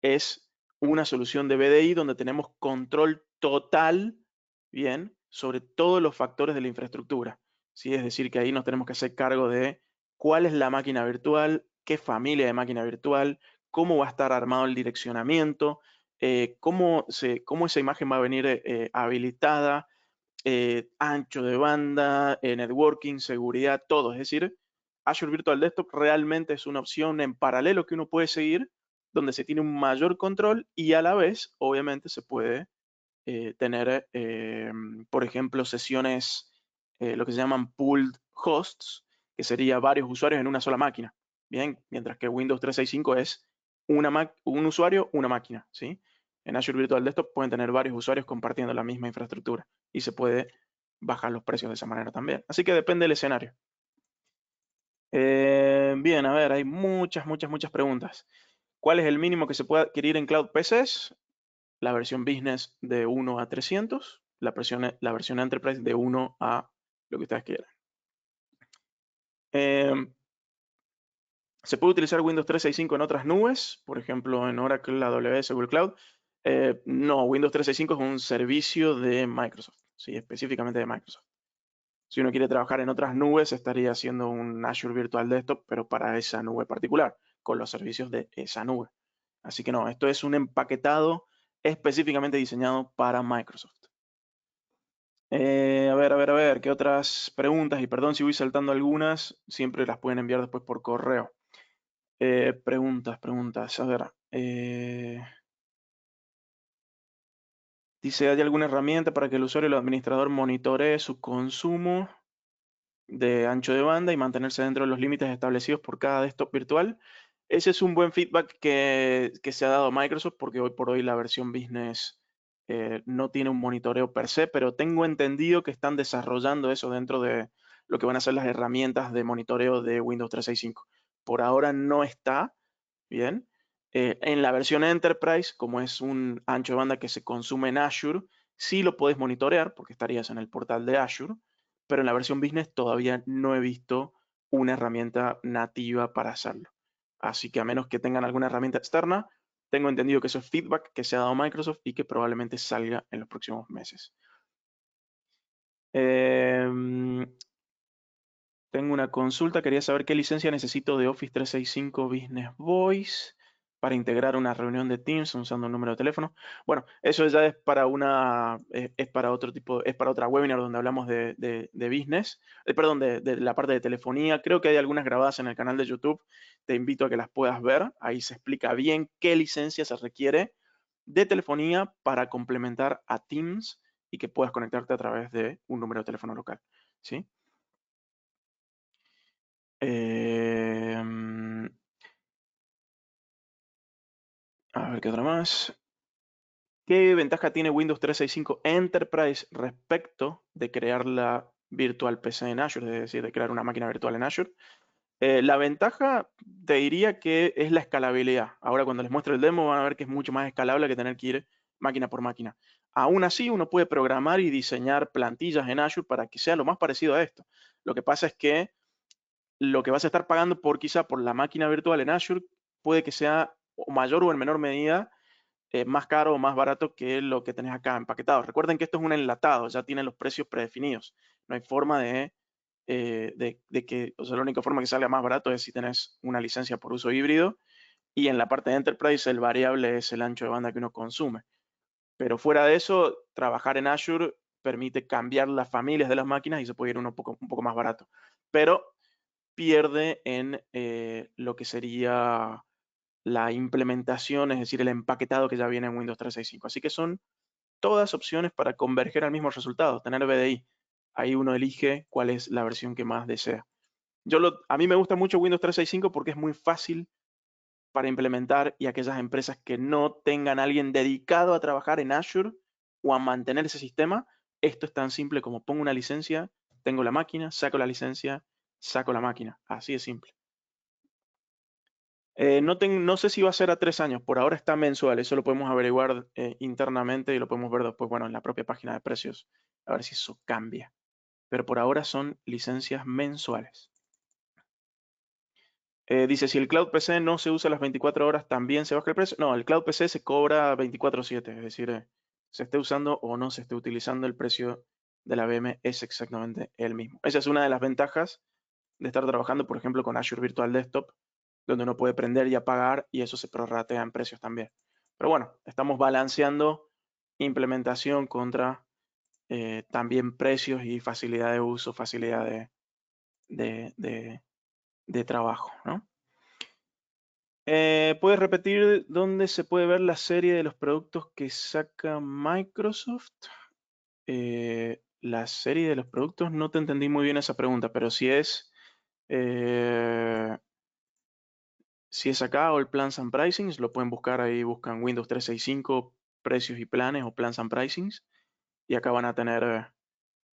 es una solución de VDI donde tenemos control total, bien, sobre todos los factores de la infraestructura. ¿Sí? Es decir, que ahí nos tenemos que hacer cargo de cuál es la máquina virtual, qué familia de máquina virtual, cómo va a estar armado el direccionamiento, cómo esa imagen va a venir habilitada, ancho de banda, networking, seguridad, todo. Es decir, Azure Virtual Desktop realmente es una opción en paralelo que uno puede seguir, donde se tiene un mayor control y a la vez, obviamente, se puede tener, por ejemplo, sesiones, lo que se llaman pooled hosts, que sería varios usuarios en una sola máquina. Bien, mientras que Windows 365 es un usuario, una máquina. ¿Sí? En Azure Virtual Desktop pueden tener varios usuarios compartiendo la misma infraestructura y se puede bajar los precios de esa manera también. Así que depende del escenario. Bien, a ver, hay muchas preguntas. ¿Cuál es el mínimo que se puede adquirir en Cloud PCs? La versión Business de 1 a 300, la versión Enterprise de 1 a lo que ustedes quieran. ¿Se puede utilizar Windows 365 en otras nubes? Por ejemplo, en Oracle, AWS, Google Cloud. No, Windows 365 es un servicio de Microsoft, sí, específicamente de Microsoft. Si uno quiere trabajar en otras nubes, estaría haciendo un Azure Virtual Desktop, pero para esa nube particular, con los servicios de esa nube. Así que no, esto es un empaquetado específicamente diseñado para Microsoft. A ver, ¿qué otras preguntas? Y perdón si voy saltando algunas, siempre las pueden enviar después por correo. Preguntas. A ver. Dice, ¿hay alguna herramienta para que el usuario y el administrador monitoree su consumo de ancho de banda y mantenerse dentro de los límites establecidos por cada desktop virtual? Ese es un buen feedback que se ha dado a Microsoft porque hoy por hoy la versión Business no tiene un monitoreo per se, pero tengo entendido que están desarrollando eso dentro de lo que van a ser las herramientas de monitoreo de Windows 365. Por ahora no está, bien. En la versión Enterprise, como es un ancho de banda que se consume en Azure, sí lo puedes monitorear porque estarías en el portal de Azure, pero en la versión Business todavía no he visto una herramienta nativa para hacerlo. Así que a menos que tengan alguna herramienta externa, tengo entendido que eso es feedback que se ha dado a Microsoft y que probablemente salga en los próximos meses. Tengo una consulta, quería saber qué licencia necesito de Office 365 Business Voice para integrar una reunión de Teams usando un número de teléfono. Bueno, eso ya es para es para otro tipo, es para otra webinar donde hablamos de business, perdón, de la parte de telefonía. Creo que hay algunas grabadas en el canal de YouTube. Te invito a que las puedas ver. Ahí se explica bien qué licencia se requiere de telefonía para complementar a Teams y que puedas conectarte a través de un número de teléfono local. ¿Sí? A ver qué otra más. ¿Qué ventaja tiene Windows 365 Enterprise respecto de crear la virtual PC en Azure, es decir, de crear una máquina virtual en Azure? La ventaja te diría que es la escalabilidad. Ahora cuando les muestre el demo van a ver que es mucho más escalable que tener que ir máquina por máquina. Aún así, uno puede programar y diseñar plantillas en Azure para que sea lo más parecido a esto. Lo que pasa es que lo que vas a estar pagando quizá por la máquina virtual en Azure puede que sea o mayor o en menor medida más caro o más barato que lo que tenés acá empaquetado. Recuerden que esto es un enlatado, ya tiene los precios predefinidos. No hay forma de que, o sea, la única forma que salga más barato es si tenés una licencia por uso híbrido y en la parte de Enterprise el variable es el ancho de banda que uno consume. Pero fuera de eso, trabajar en Azure permite cambiar las familias de las máquinas y se puede ir un poco más barato. Pero pierde en lo que sería la implementación, es decir, el empaquetado que ya viene en Windows 365. Así que son todas opciones para converger al mismo resultado, tener VDI. Ahí uno elige cuál es la versión que más desea. A mí me gusta mucho Windows 365 porque es muy fácil para implementar y aquellas empresas que no tengan a alguien dedicado a trabajar en Azure o a mantener ese sistema, esto es tan simple como pongo una licencia, tengo la máquina, saco la licencia, saco la máquina. Así de simple. No sé si va a ser a 3 años, por ahora está mensual, eso lo podemos averiguar internamente y lo podemos ver después, bueno, en la propia página de precios, a ver si eso cambia. Pero por ahora son licencias mensuales. Dice, si el Cloud PC no se usa las 24 horas, ¿también se baja el precio? No, el Cloud PC se cobra 24/7, es decir, se esté usando o no se esté utilizando, el precio de la VM es exactamente el mismo. Esa es una de las ventajas de estar trabajando, por ejemplo, con Azure Virtual Desktop, donde uno puede prender y apagar y eso se prorratea en precios también. Pero bueno, estamos balanceando implementación contra también precios y facilidad de uso, facilidad de trabajo, ¿no? ¿Puedes repetir dónde se puede ver la serie de los productos que saca Microsoft? La serie de los productos, no te entendí muy bien esa pregunta, pero eh, si es acá o el Plans and Pricings, lo pueden buscar ahí, buscan Windows 365, precios y planes o Plans and Pricings, y acá van a tener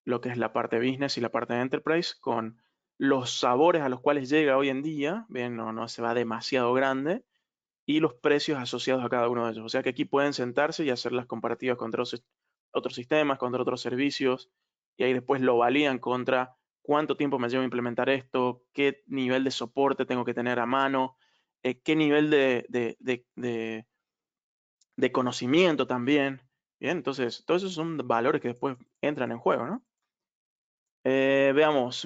lo que es la parte Business y la parte de Enterprise con los sabores a los cuales llega hoy en día, bien, no se va demasiado grande, y los precios asociados a cada uno de ellos. O sea que aquí pueden sentarse y hacer las comparativas contra otros sistemas, contra otros servicios, y ahí después lo validan contra cuánto tiempo me lleva a implementar esto, qué nivel de soporte tengo que tener a mano, qué nivel de conocimiento también. Bien, entonces, todos esos son valores que después entran en juego, ¿no? Veamos.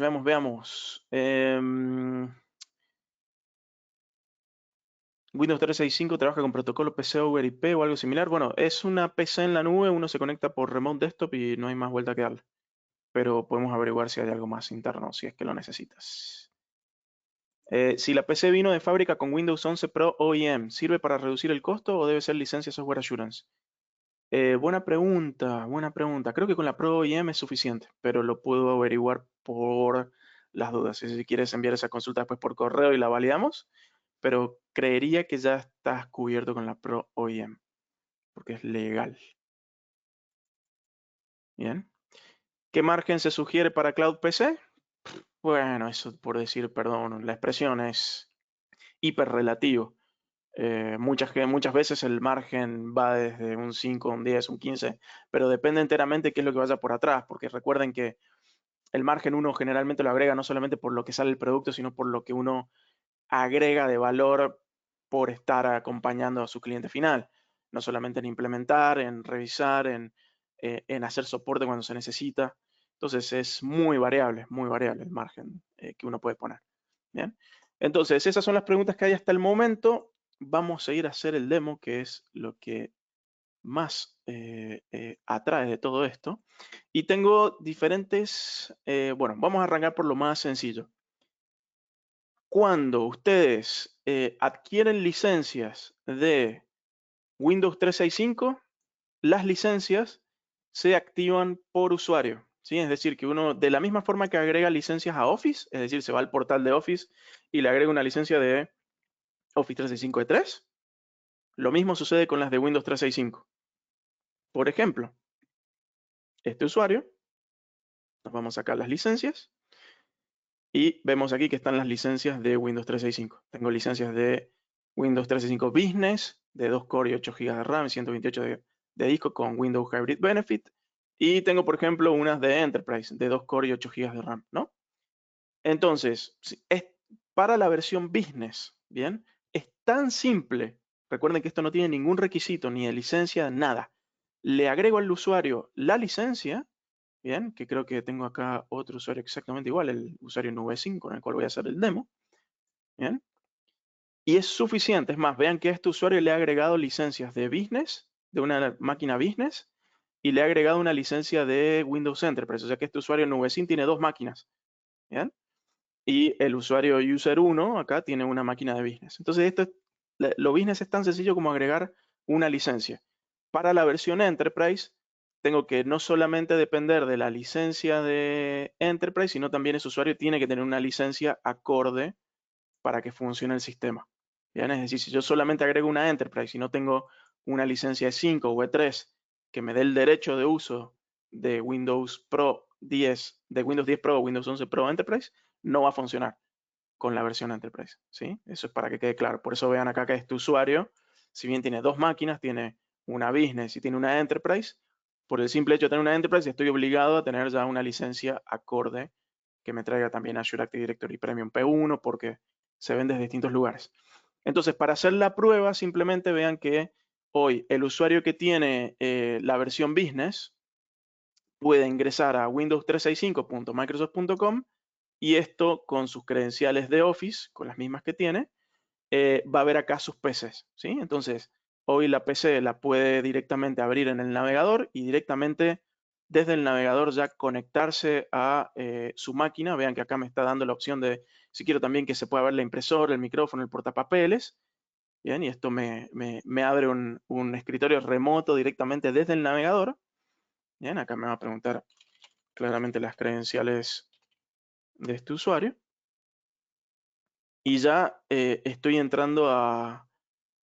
Windows 365 trabaja con protocolo PC over IP o algo similar. Bueno, es una PC en la nube, uno se conecta por Remote Desktop y no hay más vuelta que darle. Pero podemos averiguar si hay algo más interno, si es que lo necesitas. Si la PC vino de fábrica con Windows 11 Pro OEM, ¿sirve para reducir el costo o debe ser licencia Software Assurance? Buena pregunta, buena pregunta. Creo que con la Pro OEM es suficiente, pero lo puedo averiguar por las dudas. Si quieres enviar esa consulta después por correo y la validamos, pero creería que ya estás cubierto con la Pro OEM, porque es legal. Bien. ¿Qué margen se sugiere para Cloud PC? Bueno, eso por decir, perdón, la expresión es hiperrelativo. Muchas veces el margen va desde un 5, un 10, un 15, pero depende enteramente qué es lo que vaya por atrás, porque recuerden que el margen uno generalmente lo agrega no solamente por lo que sale el producto, sino por lo que uno agrega de valor por estar acompañando a su cliente final. No solamente en implementar, en revisar, en hacer soporte cuando se necesita. Entonces es muy variable el margen que uno puede poner. Bien. Entonces, esas son las preguntas que hay hasta el momento. Vamos a ir a hacer el demo, que es lo que más atrae de todo esto. Y tengo diferentes, bueno, vamos a arrancar por lo más sencillo. Cuando ustedes adquieren licencias de Windows 365, las licencias se activan por usuario. ¿Sí? Es decir, que uno, de la misma forma que agrega licencias a Office, es decir, se va al portal de Office y le agrega una licencia de Office 365 E3, lo mismo sucede con las de Windows 365. Por ejemplo, este usuario, nos vamos a sacar las licencias y vemos aquí que están las licencias de Windows 365. Tengo licencias de Windows 365 Business, de 2 core y 8 GB de RAM, 128 de disco con Windows Hybrid Benefit. Y tengo, por ejemplo, unas de Enterprise, de 2 core y 8 GB de RAM, ¿no? Entonces, es para la versión Business, ¿bien? Es tan simple. Recuerden que esto no tiene ningún requisito, ni de licencia, nada. Le agrego al usuario la licencia, bien, que creo que tengo acá otro usuario exactamente igual, el usuario Nube5, con el cual voy a hacer el demo, bien. Y es suficiente, es más, vean que a este usuario le ha agregado licencias de Business, de una máquina Business, y le ha agregado una licencia de Windows Enterprise, o sea que este usuario Nube5 tiene dos máquinas, bien. Y el usuario user 1 acá tiene una máquina de business. Entonces, lo business es tan sencillo como agregar una licencia. Para la versión Enterprise, tengo que no solamente depender de la licencia de Enterprise, sino también ese usuario tiene que tener una licencia acorde para que funcione el sistema. ¿Bien? Es decir, si yo solamente agrego una Enterprise y no tengo una licencia E5 o E3 que me dé el derecho de uso de Windows Pro 10, de Windows 10 Pro o Windows 11 Pro Enterprise, no va a funcionar con la versión Enterprise. ¿Sí? Eso es para que quede claro. Por eso vean acá que este usuario, si bien tiene dos máquinas, tiene una Business y tiene una Enterprise, por el simple hecho de tener una Enterprise estoy obligado a tener ya una licencia acorde que me traiga también Azure Active Directory Premium P1 porque se ven desde distintos lugares. Entonces, para hacer la prueba, simplemente vean que hoy el usuario que tiene la versión business puede ingresar a windows365.microsoft.com y esto con sus credenciales de Office, con las mismas que tiene, va a ver acá sus PCs, ¿sí? Entonces, hoy la PC la puede directamente abrir en el navegador y directamente desde el navegador ya conectarse a su máquina. Vean que acá me está dando la opción de, si quiero también que se pueda ver la impresora, el micrófono, el portapapeles. Bien, y esto me abre un escritorio remoto directamente desde el navegador. Bien, acá me va a preguntar claramente las credenciales de este usuario. Y ya estoy entrando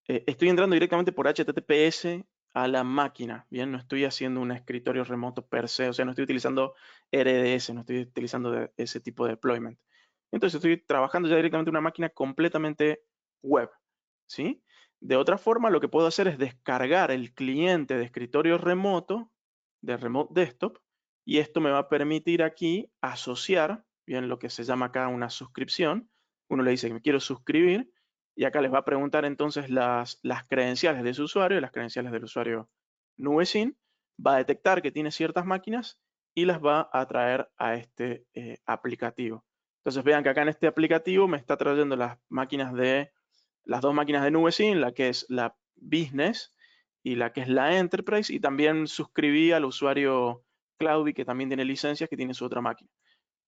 directamente por HTTPS a la máquina. Bien, no estoy haciendo un escritorio remoto per se, o sea, no estoy utilizando RDS, no estoy utilizando ese tipo de deployment. Entonces estoy trabajando ya directamente en una máquina completamente web, ¿sí? De otra forma, lo que puedo hacer es descargar el cliente de escritorio remoto, de Remote Desktop, y esto me va a permitir aquí asociar, bien, lo que se llama acá una suscripción. Uno le dice que me quiero suscribir, y acá les va a preguntar entonces las credenciales de su usuario, las credenciales del usuario NubeSyn, va a detectar que tiene ciertas máquinas y las va a traer a este aplicativo. Entonces vean que acá en este aplicativo me está trayendo las dos máquinas de NubeSyn, la que es la Business y la que es la Enterprise, y también suscribí al usuario Cloudy, que también tiene licencias, que tiene su otra máquina.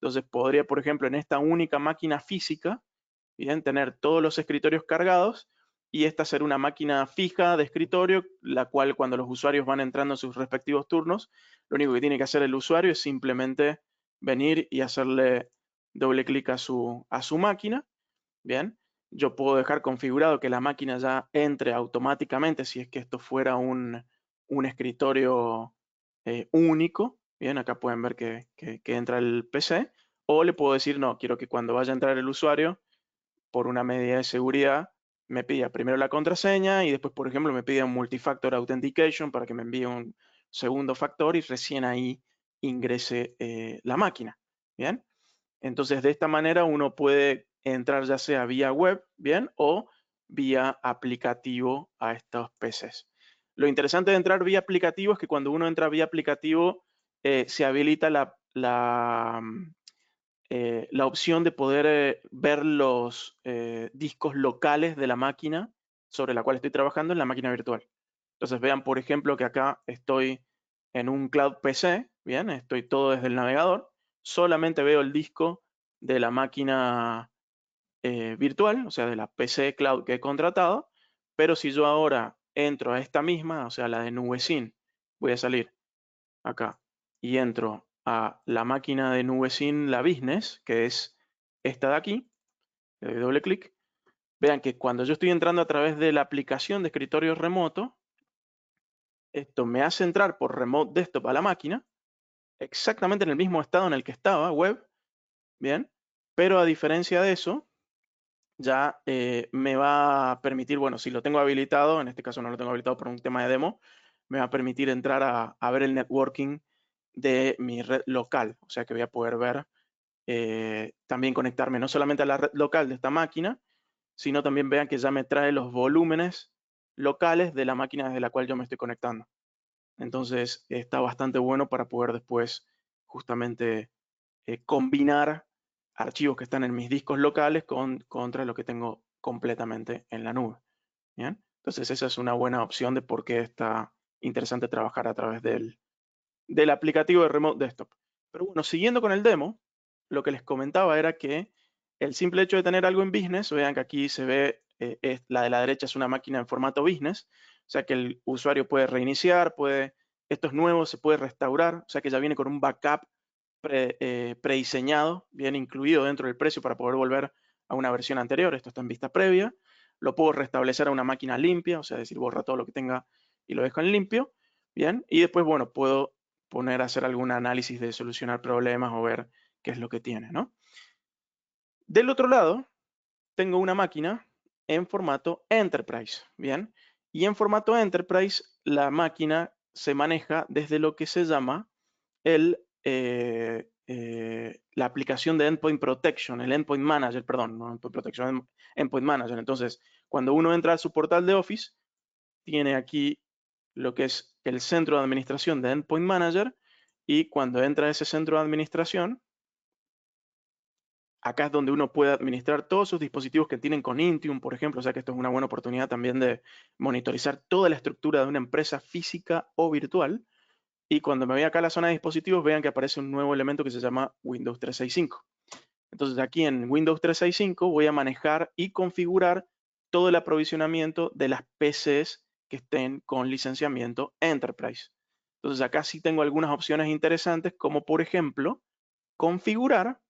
Entonces podría, por ejemplo, en esta única máquina física, bien, tener todos los escritorios cargados y esta ser una máquina fija de escritorio, la cual cuando los usuarios van entrando en sus respectivos turnos, lo único que tiene que hacer el usuario es simplemente venir y hacerle doble clic a su máquina. Bien, yo puedo dejar configurado que la máquina ya entre automáticamente si es que esto fuera un escritorio único. Bien, acá pueden ver que entra el PC. O le puedo decir, no, quiero que cuando vaya a entrar el usuario, por una medida de seguridad, me pida primero la contraseña y después, por ejemplo, me pida un multifactor authentication para que me envíe un segundo factor y recién ahí ingrese la máquina. Bien, entonces de esta manera uno puede entrar ya sea vía web, bien, o vía aplicativo a estos PCs. Lo interesante de entrar vía aplicativo es que cuando uno entra vía aplicativo se habilita la opción de poder ver los discos locales de la máquina sobre la cual estoy trabajando en la máquina virtual. Entonces vean, por ejemplo, que acá estoy en un Cloud PC, bien, estoy todo desde el navegador, solamente veo el disco de la máquina virtual, o sea, de la PC Cloud que he contratado, pero si yo ahora entro a esta misma, o sea, la de NubeSyn, voy a salir acá y entro a la máquina de NubeSyn, la Business, que es esta de aquí, le doy doble clic. Vean que cuando yo estoy entrando a través de la aplicación de escritorio remoto, esto me hace entrar por Remote Desktop a la máquina, exactamente en el mismo estado en el que estaba, web, bien, pero a diferencia de eso, ya me va a permitir, bueno, si lo tengo habilitado, en este caso no lo tengo habilitado por un tema de demo, me va a permitir entrar a ver el networking de mi red local, o sea que voy a poder ver, también conectarme no solamente a la red local de esta máquina, sino también vean que ya me trae los volúmenes locales de la máquina desde la cual yo me estoy conectando. Entonces está bastante bueno para poder después justamente combinar archivos que están en mis discos locales contra lo que tengo completamente en la nube. ¿Bien? Entonces esa es una buena opción de por qué está interesante trabajar a través del aplicativo de Remote Desktop. Pero bueno, siguiendo con el demo, lo que les comentaba era que el simple hecho de tener algo en business, vean que aquí se ve, la de la derecha es una máquina en formato business, o sea que el usuario puede reiniciar, esto es nuevo, se puede restaurar, o sea que ya viene con un backup prediseñado, bien incluido dentro del precio para poder volver a una versión anterior. Esto está en vista previa. Lo puedo restablecer a una máquina limpia, o sea, decir, borra todo lo que tenga y lo dejo en limpio. Bien, y después, bueno, puedo poner a hacer algún análisis de solucionar problemas o ver qué es lo que tiene, ¿no? Del otro lado, tengo una máquina en formato Enterprise, ¿bien? Y en formato Enterprise, la máquina se maneja desde lo que se llama la aplicación de Endpoint Protection, el Endpoint Manager, perdón, no Endpoint Protection, Endpoint Manager. Entonces, cuando uno entra a su portal de Office, tiene aquí lo que es el centro de administración de Endpoint Manager, y cuando entra a ese centro de administración, acá es donde uno puede administrar todos sus dispositivos que tienen con Intune, por ejemplo. O sea que esto es una buena oportunidad también de monitorizar toda la estructura de una empresa física o virtual. Y cuando me voy acá a la zona de dispositivos, vean que aparece un nuevo elemento que se llama Windows 365. Entonces aquí en Windows 365 voy a manejar y configurar todo el aprovisionamiento de las PCs que estén con licenciamiento Enterprise. Entonces acá sí tengo algunas opciones interesantes, como por ejemplo, configurar,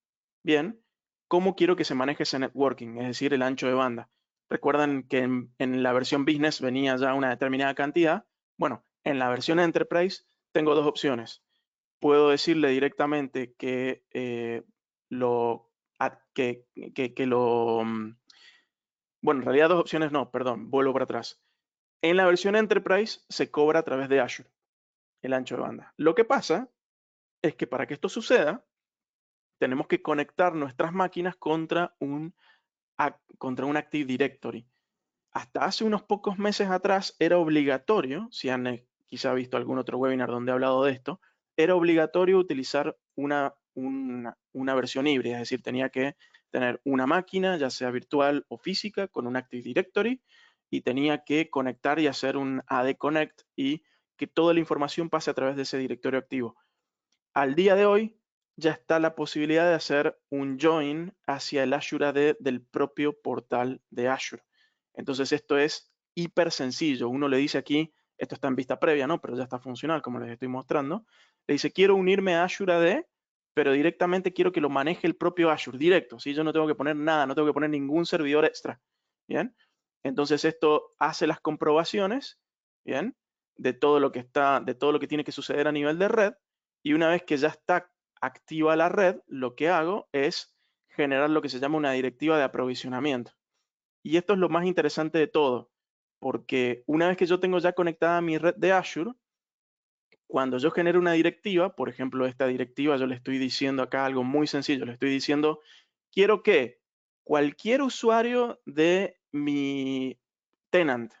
bien, cómo quiero que se maneje ese networking, es decir, el ancho de banda. Recuerdan que en la versión Business venía ya una determinada cantidad. Bueno, en la versión Enterprise tengo dos opciones. Puedo decirle directamente que bueno, en realidad dos opciones no, perdón, vuelvo para atrás. En la versión Enterprise se cobra a través de Azure, el ancho de banda. Lo que pasa es que para que esto suceda, tenemos que conectar nuestras máquinas contra un Active Directory. Hasta hace unos pocos meses atrás era obligatorio, si han quizá visto algún otro webinar donde he hablado de esto, era obligatorio utilizar una versión híbrida, es decir, tenía que tener una máquina, ya sea virtual o física, con un Active Directory, y tenía que conectar y hacer un AD Connect y que toda la información pase a través de ese directorio activo. Al día de hoy ya está la posibilidad de hacer un join hacia el Azure AD del propio portal de Azure. Entonces esto es hiper sencillo. Uno le dice aquí, esto está en vista previa, ¿no? Pero ya está funcional, como les estoy mostrando. Le dice, quiero unirme a Azure AD, pero directamente quiero que lo maneje el propio Azure, directo, ¿sí? Yo no tengo que poner nada, no tengo que poner ningún servidor extra, ¿bien? Entonces esto hace las comprobaciones, ¿bien? De todo lo que tiene que suceder a nivel de red, y una vez que ya está activa la red, lo que hago es generar lo que se llama una directiva de aprovisionamiento. Y esto es lo más interesante de todo, porque una vez que yo tengo ya conectada mi red de Azure, cuando yo genero una directiva, por ejemplo, esta directiva, yo le estoy diciendo acá algo muy sencillo, le estoy diciendo, quiero que cualquier usuario de mi tenant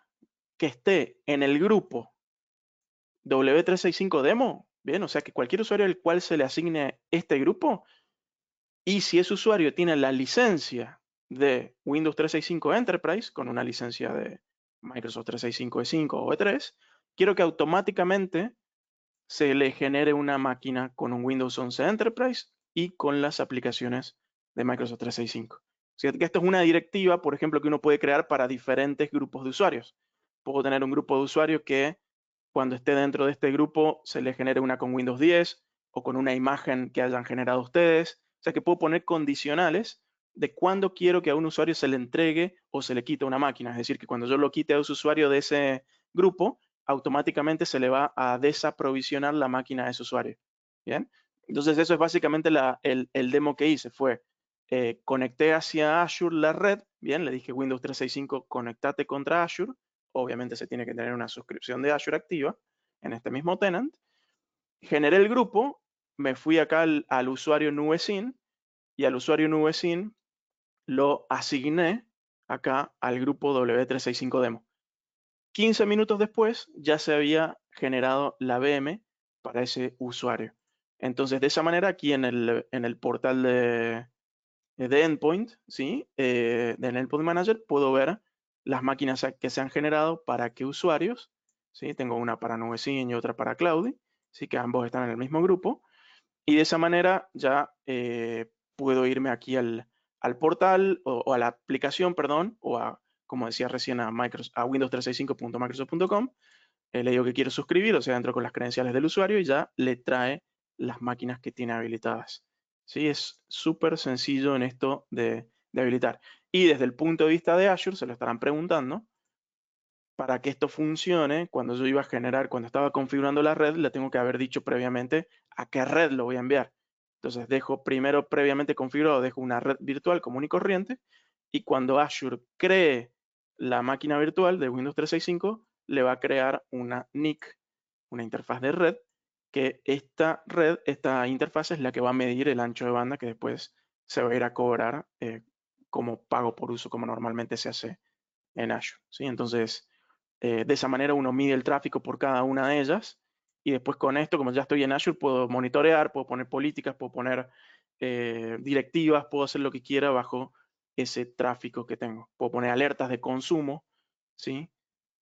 que esté en el grupo W365 Demo, bien, o sea que cualquier usuario al cual se le asigne este grupo, y si ese usuario tiene la licencia de Windows 365 Enterprise, con una licencia de Microsoft 365 E5 o E3, quiero que automáticamente se le genere una máquina con un Windows 11 Enterprise y con las aplicaciones de Microsoft 365. O sea que esto es una directiva, por ejemplo, que uno puede crear para diferentes grupos de usuarios. Puedo tener un grupo de usuarios que cuando esté dentro de este grupo se le genere una con Windows 10 o con una imagen que hayan generado ustedes. O sea que puedo poner condicionales de cuándo quiero que a un usuario se le entregue o se le quite una máquina. Es decir, que cuando yo lo quite a ese usuario de ese grupo, automáticamente se le va a desaprovisionar la máquina a ese usuario. ¿Bien? Entonces eso es básicamente el demo que hice. Fue, conecté hacia Azure la red, bien, le dije Windows 365, conectate contra Azure. Obviamente se tiene que tener una suscripción de Azure activa en este mismo tenant. Generé el grupo, me fui acá al usuario NubeSyn, y al usuario NubeSyn lo asigné acá al grupo W365 Demo. 15 minutos después ya se había generado la VM para ese usuario. Entonces, de esa manera, aquí en el portal de Endpoint, ¿sí? De Endpoint Manager, puedo ver las máquinas que se han generado para qué usuarios. ¿Sí? Tengo una para NubeSyn y otra para Cloudy, ¿sí? Que ambos están en el mismo grupo. Y de esa manera ya puedo irme aquí al portal o a la aplicación, perdón, o a, como decía recién, a windows365.microsoft.com. Le digo que quiero suscribir, o sea, entro con las credenciales del usuario y ya le trae las máquinas que tiene habilitadas. ¿Sí? Es súper sencillo en esto de habilitar. Y desde el punto de vista de Azure, se lo estarán preguntando, para que esto funcione, cuando yo iba a generar, cuando estaba configurando la red, le tengo que haber dicho previamente a qué red lo voy a enviar. Entonces dejo primero previamente configurado, dejo una red virtual común y corriente, y cuando Azure cree la máquina virtual de Windows 365, le va a crear una NIC, una interfaz de red, que esta interfaz es la que va a medir el ancho de banda que después se va a ir a cobrar como pago por uso, como normalmente se hace en Azure, ¿sí? Entonces, de esa manera uno mide el tráfico por cada una de ellas y después con esto, como ya estoy en Azure, puedo monitorear, puedo poner políticas, puedo poner directivas, puedo hacer lo que quiera bajo ese tráfico que tengo. Puedo poner alertas de consumo, ¿sí?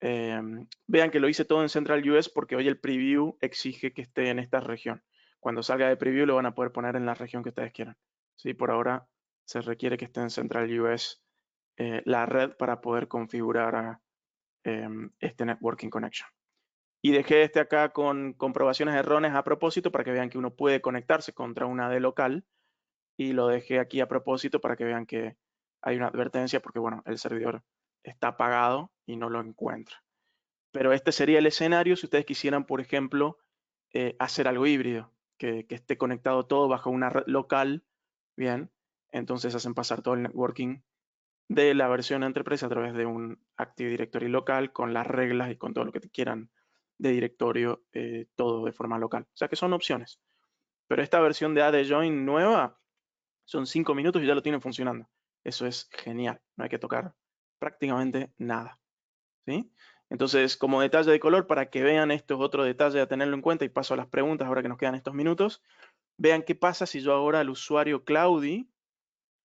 Vean que lo hice todo en Central US porque hoy el preview exige que esté en esta región. Cuando salga de preview lo van a poder poner en la región que ustedes quieran. ¿Sí? Por ahora se requiere que esté en Central US la red para poder configurar este Networking Connection. Y dejé este acá con comprobaciones de errores a propósito para que vean que uno puede conectarse contra una AD local y lo dejé aquí a propósito para que vean que hay una advertencia porque, bueno, el servidor está apagado y no lo encuentra. Pero este sería el escenario si ustedes quisieran, por ejemplo, hacer algo híbrido, que esté conectado todo bajo una red local, bien, entonces hacen pasar todo el networking de la versión Enterprise a través de un Active Directory local con las reglas y con todo lo que quieran de directorio, todo de forma local. O sea que son opciones. Pero esta versión de AD Join nueva son 5 minutos y ya lo tienen funcionando. Eso es genial. No hay que tocar prácticamente nada. ¿Sí? Entonces, como detalle de color, para que vean estos otros detalles a tenerlo en cuenta y paso a las preguntas ahora que nos quedan estos minutos, vean qué pasa si yo ahora al usuario Claudi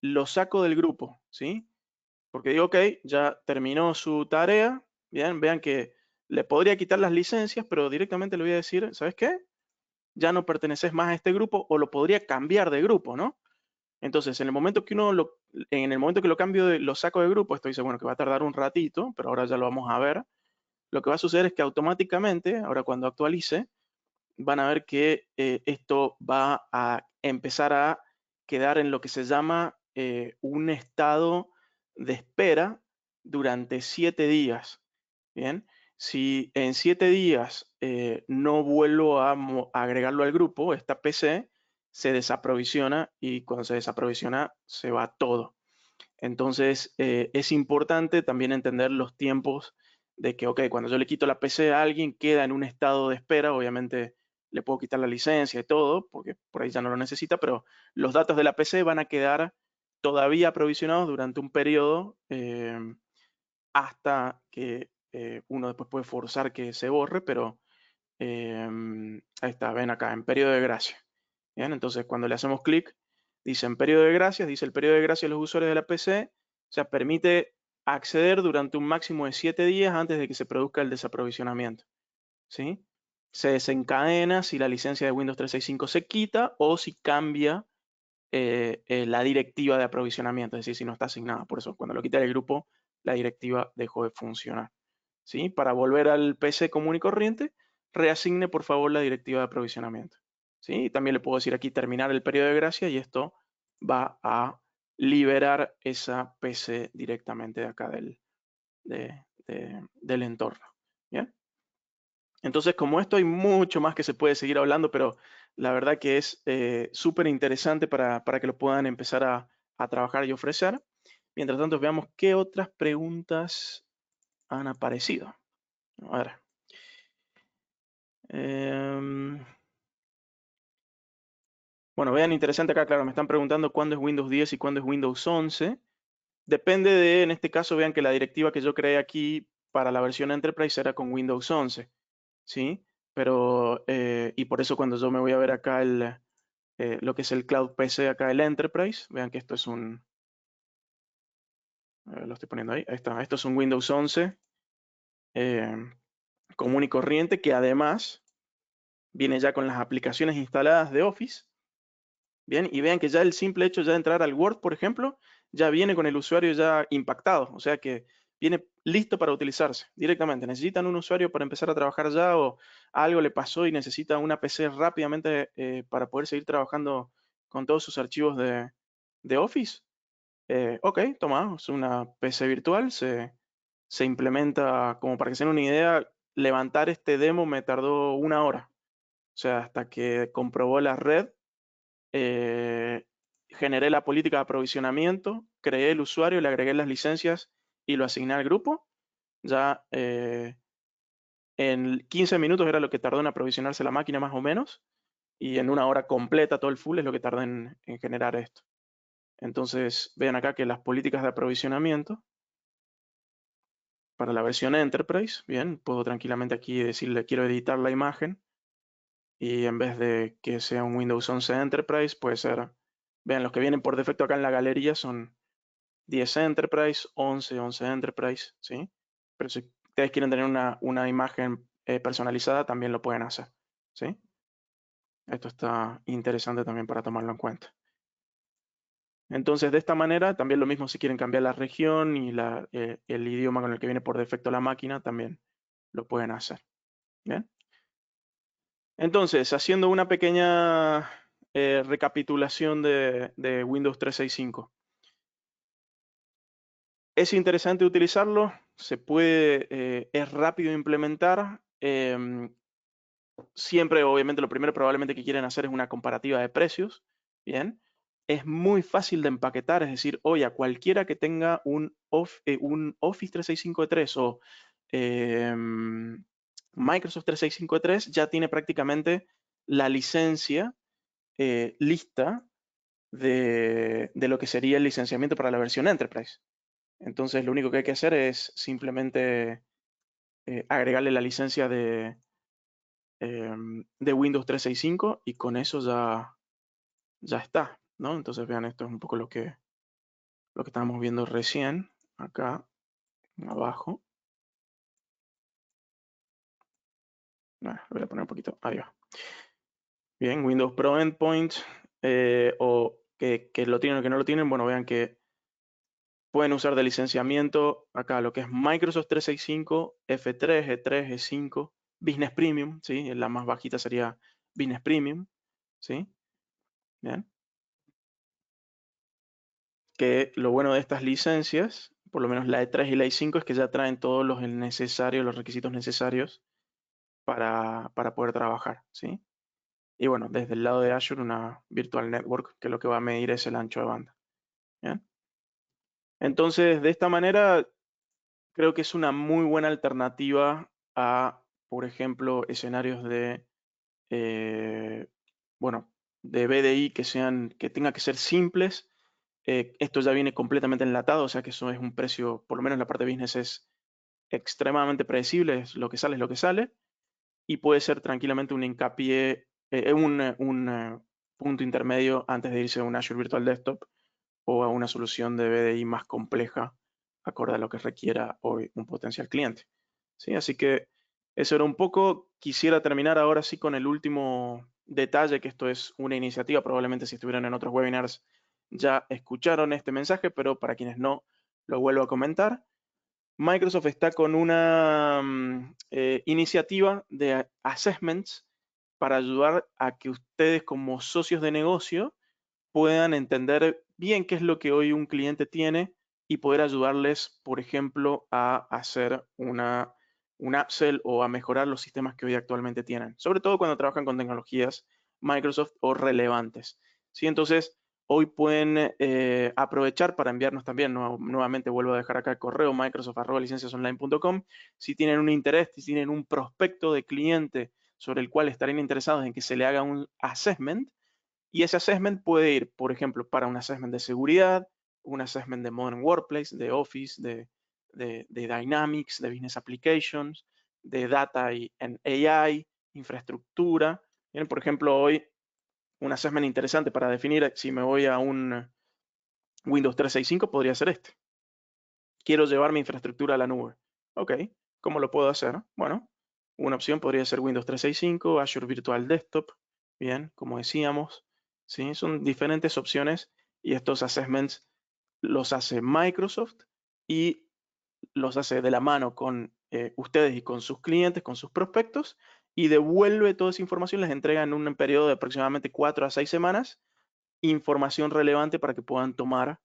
lo saco del grupo, ¿sí? Porque digo, ok, ya terminó su tarea, bien, vean que le podría quitar las licencias, pero directamente le voy a decir, ¿sabes qué? Ya no perteneces más a este grupo o lo podría cambiar de grupo, ¿no? Entonces, en el momento que lo cambio, lo saco de grupo, esto dice, bueno, que va a tardar un ratito, pero ahora ya lo vamos a ver. Lo que va a suceder es que automáticamente, ahora cuando actualice, van a ver que esto va a empezar a quedar en lo que se llama un estado de espera durante 7 días. Bien, si en 7 días no vuelvo a agregarlo al grupo, esta PC se desaprovisiona y cuando se desaprovisiona se va todo. Entonces, es importante también entender los tiempos de que, ok, cuando yo le quito la PC a alguien, queda en un estado de espera, obviamente le puedo quitar la licencia y todo, porque por ahí ya no lo necesita, pero los datos de la PC van a quedar todavía aprovisionados durante un periodo hasta que uno después puede forzar que se borre, pero ahí está, ven acá, en periodo de gracia. Bien, entonces cuando le hacemos clic, dice en periodo de gracias, dice el periodo de gracia a los usuarios de la PC, o sea, permite acceder durante un máximo de 7 días antes de que se produzca el desaprovisionamiento. ¿Sí? Se desencadena si la licencia de Windows 365 se quita o si cambia la directiva de aprovisionamiento, es decir, si no está asignada. Por eso, cuando lo quita del grupo, la directiva dejó de funcionar. ¿Sí? Para volver al PC común y corriente, reasigne por favor la directiva de aprovisionamiento. ¿Sí? También le puedo decir aquí terminar el periodo de gracia y esto va a liberar esa PC directamente de acá del entorno. ¿Bien? Entonces, como esto hay mucho más que se puede seguir hablando, pero la verdad que es súper interesante para que lo puedan empezar a trabajar y ofrecer. Mientras tanto, veamos qué otras preguntas han aparecido. A ver. Bueno, vean, interesante acá, claro, me están preguntando cuándo es Windows 10 y cuándo es Windows 11. Depende en este caso, vean que la directiva que yo creé aquí para la versión Enterprise era con Windows 11, ¿sí? Pero, y por eso cuando yo me voy a ver acá lo que es el Cloud PC, acá el Enterprise, vean que esto es lo estoy poniendo ahí está, esto es un Windows 11 eh, común y corriente que además viene ya con las aplicaciones instaladas de Office. Bien, y vean que ya el simple hecho ya de entrar al Word, por ejemplo, ya viene con el usuario ya impactado, o sea que viene listo para utilizarse directamente. Necesitan un usuario para empezar a trabajar ya o algo le pasó y necesita una PC rápidamente para poder seguir trabajando con todos sus archivos de Office. Ok, toma, es una PC virtual, se implementa, como para que se den una idea, levantar este demo me tardó 1 hora. O sea, hasta que comprobó la red, eh, generé la política de aprovisionamiento, creé el usuario, le agregué las licencias y lo asigné al grupo. Ya en 15 minutos era lo que tardó en aprovisionarse la máquina más o menos, y en 1 hora completa todo el full es lo que tarda en generar esto. Entonces, vean acá que las políticas de aprovisionamiento para la versión Enterprise, bien, puedo tranquilamente aquí decirle quiero editar la imagen y en vez de que sea un Windows 11 Enterprise, puede ser, vean, los que vienen por defecto acá en la galería son 10 Enterprise, 11 Enterprise, ¿sí? Pero si ustedes quieren tener una imagen personalizada, también lo pueden hacer, ¿sí? Esto está interesante también para tomarlo en cuenta. Entonces, de esta manera, también lo mismo si quieren cambiar la región y el idioma con el que viene por defecto la máquina, también lo pueden hacer. ¿Bien? Entonces, haciendo una pequeña recapitulación de Windows 365. Es interesante utilizarlo, se puede, es rápido de implementar. Siempre, obviamente, lo primero probablemente que quieren hacer es una comparativa de precios. Bien. Es muy fácil de empaquetar, es decir, oye, a cualquiera que tenga un Office 365 o Microsoft 365 ya tiene prácticamente la licencia lista de lo que sería el licenciamiento para la versión Enterprise. Entonces, lo único que hay que hacer es simplemente agregarle la licencia de Windows 365 y con eso ya está, ¿no? Entonces, vean, esto es un poco lo que estábamos viendo recién, acá abajo. Lo voy a poner un poquito, ahí va. Bien, Windows Pro Endpoint, o que lo tienen o que no lo tienen, bueno, vean que pueden usar de licenciamiento acá lo que es Microsoft 365, F3, E3, E5, Business Premium, ¿sí? La más bajita sería Business Premium, ¿sí? Bien. Que lo bueno de estas licencias, por lo menos la E3 y la E5, es que ya traen todos los necesarios, los requisitos necesarios para poder trabajar, ¿sí? Y bueno, desde el lado de Azure, una Virtual Network, que lo que va a medir es el ancho de banda. ¿Bien? Entonces, de esta manera, creo que es una muy buena alternativa a, por ejemplo, escenarios eh, bueno, de BDI que tenga que ser simples. Esto ya viene completamente enlatado, o sea que eso es un precio, por lo menos la parte de business es extremadamente predecible, es lo que sale es lo que sale, y puede ser tranquilamente un hincapié, un punto intermedio antes de irse a un Azure Virtual Desktop o a una solución de BDI más compleja, acorde a lo que requiera hoy un potencial cliente. ¿Sí? Así que eso era un poco. Quisiera terminar ahora sí con el último detalle, que esto es una iniciativa, probablemente si estuvieran en otros webinars ya escucharon este mensaje, pero para quienes no, lo vuelvo a comentar. Microsoft está con una iniciativa de assessments para ayudar a que ustedes como socios de negocio puedan entender bien qué es lo que hoy un cliente tiene y poder ayudarles, por ejemplo, a hacer un upsell o a mejorar los sistemas que hoy actualmente tienen, sobre todo cuando trabajan con tecnologías Microsoft o relevantes. ¿Sí? Entonces, hoy pueden aprovechar para enviarnos también, nuevamente vuelvo a dejar acá el correo microsoft@licenciasonline.com, si tienen un interés, si tienen un prospecto de cliente sobre el cual estarían interesados en que se le haga un assessment. Y ese assessment puede ir, por ejemplo, para un assessment de seguridad, un assessment de Modern Workplace, de Office, de Dynamics, de Business Applications, de Data y en AI, infraestructura. Bien, por ejemplo, hoy un assessment interesante para definir si me voy a un Windows 365 podría ser este. Quiero llevar mi infraestructura a la nube. Ok, ¿cómo lo puedo hacer? Bueno, una opción podría ser Windows 365, Azure Virtual Desktop. Bien, como decíamos, ¿sí? Son diferentes opciones y estos assessments los hace Microsoft y los hace de la mano con ustedes y con sus clientes, con sus prospectos, y devuelve toda esa información, les entrega en un periodo de aproximadamente 4 a 6 semanas información relevante para que puedan tomar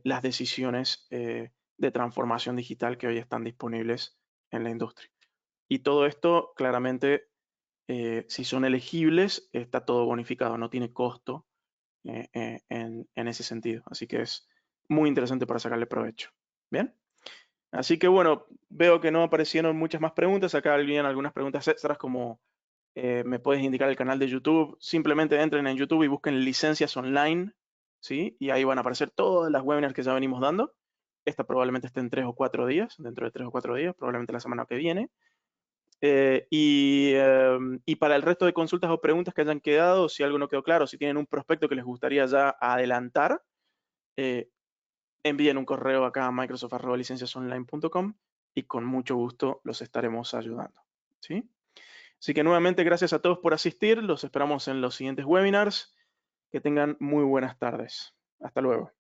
las decisiones de transformación digital que hoy están disponibles en la industria. Y todo esto, claramente, si son elegibles, está todo bonificado, no tiene costo en ese sentido. Así que es muy interesante para sacarle provecho. Bien. Así que bueno, veo que no aparecieron muchas más preguntas. Acá habían algunas preguntas extras como me puedes indicar el canal de YouTube. Simplemente entren en YouTube y busquen licencias online, ¿sí? Y ahí van a aparecer todas las webinars que ya venimos dando. Esta probablemente esté en 3 o 4 días, dentro de 3 o 4 días, probablemente la semana que viene. Y para el resto de consultas o preguntas que hayan quedado, si algo no quedó claro, si tienen un prospecto que les gustaría ya adelantar, eh, envíen un correo acá a microsoft@licenciasonline.com y con mucho gusto los estaremos ayudando, ¿sí? Así que nuevamente gracias a todos por asistir. Los esperamos en los siguientes webinars. Que tengan muy buenas tardes. Hasta luego.